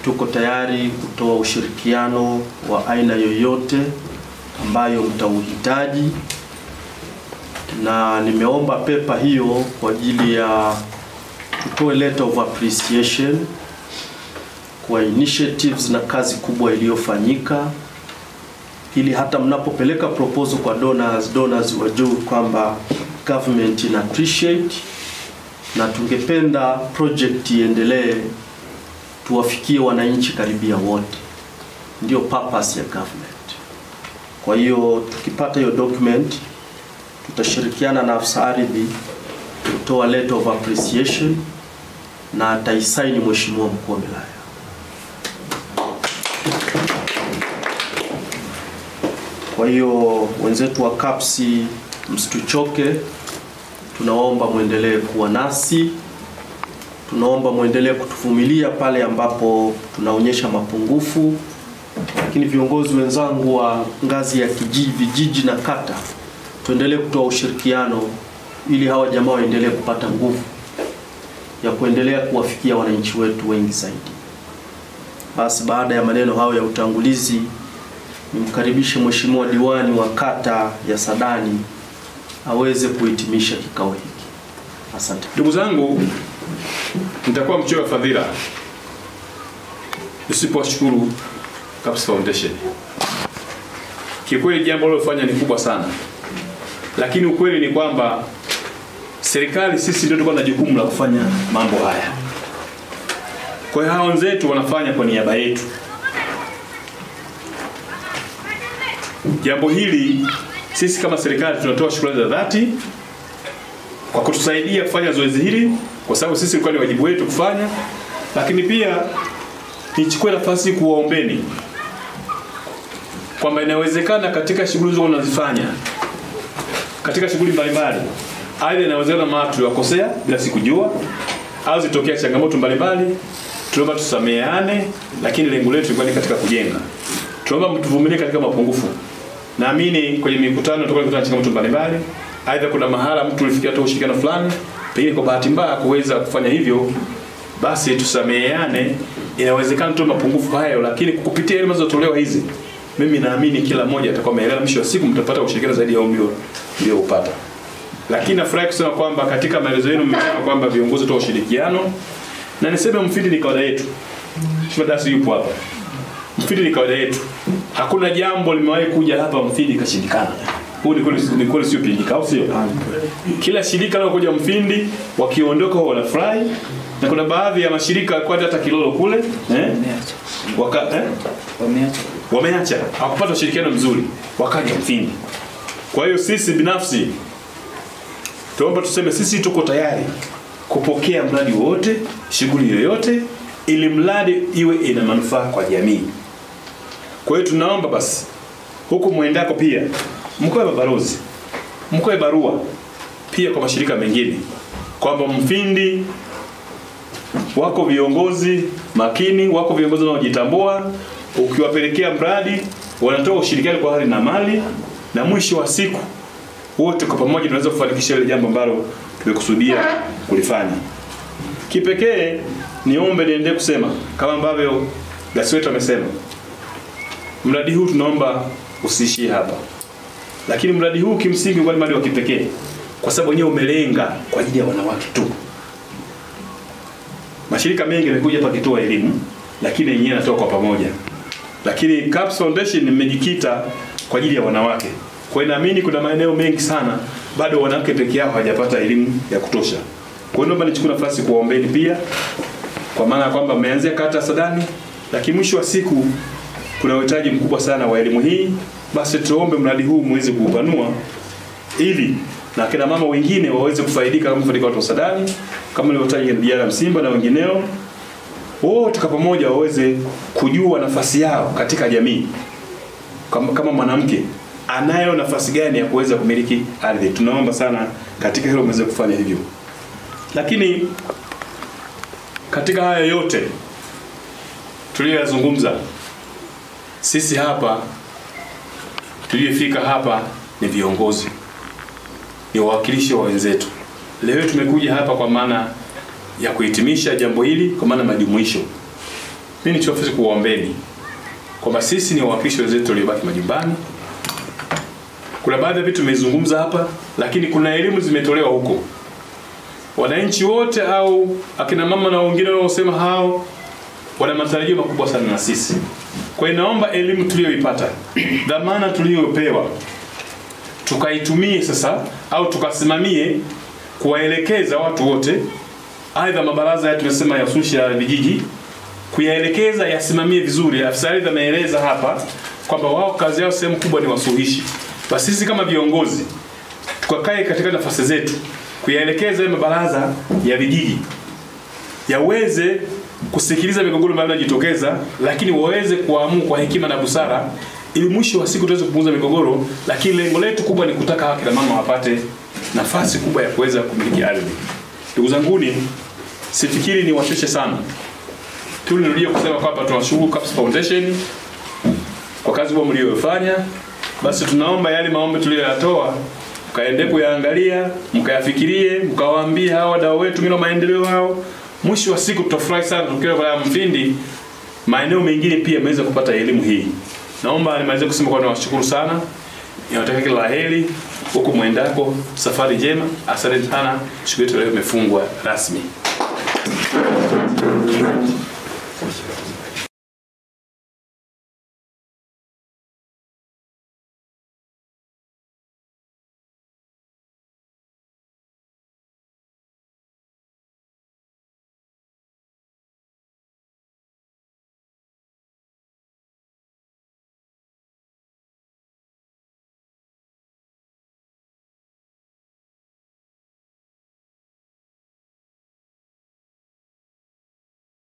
tuko tayari kutoa ushirikiano wa aina yoyote ambayo mtauhitaji, na nimeomba pepa hiyo kwa ajili ya tutoe letter of appreciation kwa initiatives na kazi kubwa iliyofanyika, ili hata mnapopeleka proposal kwa donors wajue kwamba government ina appreciate, na tungependa project iendelee, tuwafikie wananchi karibia wote. Ndio purpose ya government. Kwa hiyo tukipata hiyo document, tutashirikiana na afisa ardhi kutoa letter of appreciation na ataisaini mheshimiwa mkuu wa wilaya. Kwa hiyo wenzetu wa CAPS, msituchoke, tunaomba muendelee kuwa nasi, tunaomba muendelee kutuvumilia pale ambapo tunaonyesha mapungufu, lakini viongozi wenzangu wa ngazi ya kijiji, vijiji na kata, tuendelee kutoa ushirikiano ili hawa jamaa waendelee kupata nguvu ya kuendelea kuwafikia wananchi wetu wengi zaidi. Basi baada ya maneno hayo ya utangulizi, nimkaribishe mheshimiwa diwani wa kata ya Sadani aweze kuhitimisha kikao hiki. Asante. Ndugu zangu, nitakuwa mchoyo wa fadhila nisipowashukuru CAPS Foundation. Kikweli jambo lilofanya ni kubwa sana, lakini ukweli ni kwamba serikali sisi ndio tuko na jukumu la kufanya mambo haya. Kwa hiyo hao wenzetu wanafanya kwa niaba yetu. Jambo hili sisi kama serikali tunatoa shukrani za dhati kwa kutusaidia kufanya zoezi hili, kwa sababu sisi ilikuwa ni wajibu wetu kufanya. Lakini pia nichukue nafasi kuwaombeni kwamba inawezekana katika shughuli zote unazifanya, katika shughuli mbalimbali, aidha inawezekana watu wakosea bila sikujua, au zitokea changamoto mbalimbali. Tunaomba tusameheane, lakini lengo letu lilikuwa ni katika kujenga. Tunaomba mtuvumilie katika mapungufu. Naamini kwenye mikutano tutakuwa tunakutana changamoto mbalimbali, aidha kuna mahala mtu ulifikia tu ushirikiano fulani, pengine kwa bahati mbaya kuweza kufanya hivyo, basi tusameheane. Inawezekana tu mapungufu hayo, lakini kupitia elimu zinazotolewa hizi, mimi naamini kila mmoja atakuwa ameelewa, mwisho wa siku mtapata ushirikiano zaidi ya ndio upata. Lakini nafurahi kusema kwamba katika maelezo yenu mmesema kwamba viongozi toa ushirikiano, na niseme Mfindi ni kawaida yetu. Shwadasi yupo hapa. Mfindi ni kawaida yetu. Hakuna jambo limewahi kuja hapa Mfindi kashindikana. Huu ni kweli sio pingika, au sio? Kila shirika linalokuja Mfindi wakiondoka wanafurahi, na kuna baadhi ya mashirika kwa hata Kilolo kule, wameacha hakupata ushirikiano mzuri, wakaja Mfindi. Kwa hiyo sisi binafsi tuomba tuseme sisi tuko tayari kupokea mradi wote, shughuli yoyote, ili mradi iwe ina manufaa kwa jamii. Kwa hiyo tunaomba basi huku muendako pia mkoe babarozi, mkoe barua pia kwa mashirika mengine kwamba Mfindi wako viongozi makini, wako viongozi wanaojitambua, ukiwapelekea mradi wanatoa ushirikiano kwa hali na mali, na mwisho wa siku wote kwa pamoja tunaweza kufanikisha ile jambo ambalo tumekusudia kulifanya. Kipekee niombe niendelee kusema kama ambavyo Gasweto amesema, mradi huu tunaomba usiishie hapa. Lakini mradi huu kimsingi ni mradi wa kipekee kwa sababu wenyewe umelenga kwa ajili ya wanawake tu. Mashirika mengi yamekuja hapa kitoa elimu, lakini yenyewe yanatoka kwa pamoja. Lakini CAPS Foundation nimejikita kwa ajili ya wanawake. Kwa hiyo naamini kuna maeneo mengi sana bado wanawake peke yao hawajapata elimu ya kutosha. Kwa hiyo naomba nichukue nafasi kuwaombeni pia, kwa maana kwamba mmeanzia kata Sadani, lakini mwisho wa siku kuna uhitaji mkubwa sana wa elimu hii. Basi tuombe mradi huu muweze kuupanua ili na kina mama wengine waweze kufaidika kama watu wa Sadani, kama nilivyotaja Diara Msimba na wengineo. Wote kwa pamoja waweze kujua nafasi yao katika jamii kama mwanamke, anayo nafasi gani ya kuweza kumiliki ardhi. Tunaomba sana katika hilo mweze kufanya hivyo. Lakini katika haya yote tuliyozungumza, sisi hapa tuliyofika hapa ni viongozi, ni wawakilishi wa wenzetu. Leo tumekuja hapa kwa maana ya kuhitimisha jambo hili, kwa maana majumuisho. Mimi nichofisi kuwaombeni kwamba sisi ni wawakilishi wenzetu waliobaki majumbani. Kuna baadhi ya vitu tumezungumza hapa, lakini kuna elimu zimetolewa huko. Wananchi wote au akina mama na wengine wanaosema hao wana matarajio makubwa sana na sisi. Kwa hiyo naomba elimu tuliyoipata, dhamana tuliyopewa, tukaitumie sasa au tukasimamie kuwaelekeza watu wote, aidha mabaraza yetu tunasema ya usuluhishi ya vijiji, kuyaelekeza yasimamie vizuri. Afisa ardhi ameeleza hapa kwamba wao kazi yao sehemu kubwa ni wasuluhishi. Basi sisi kama viongozi tukakae katika nafasi zetu kuyaelekeza mabaraza ya vijiji yaweze kusikiliza migogoro ambayo inajitokeza, lakini waweze kuamua kwa hekima na busara ili mwisho wa siku tuweze kupunguza migogoro. Lakini lengo letu kubwa ni kutaka kina mama wapate nafasi kubwa ya kuweza kumiliki ardhi. Ndugu zanguni, sifikiri ni washoshe sana. Tulirudia kusema kwamba tunashukuru CAPS Foundation kwa kazi kubwa mliyofanya. Basi tunaomba yale maombi tuliyoyatoa mkaende kuyaangalia, mkayafikirie, mkawaambie hawa wadau wetu mino maendeleo hao. Mwisho wa siku tutafurahi sana tukiwa kwa Mfindi maeneo mengine pia yameweza kupata elimu hii. Naomba nimalize kusema kwa nawashukuru sana. Ninawatakia kila laheri huko mwendako, safari njema. Asante sana. Shughuli yetu leo imefungwa rasmi.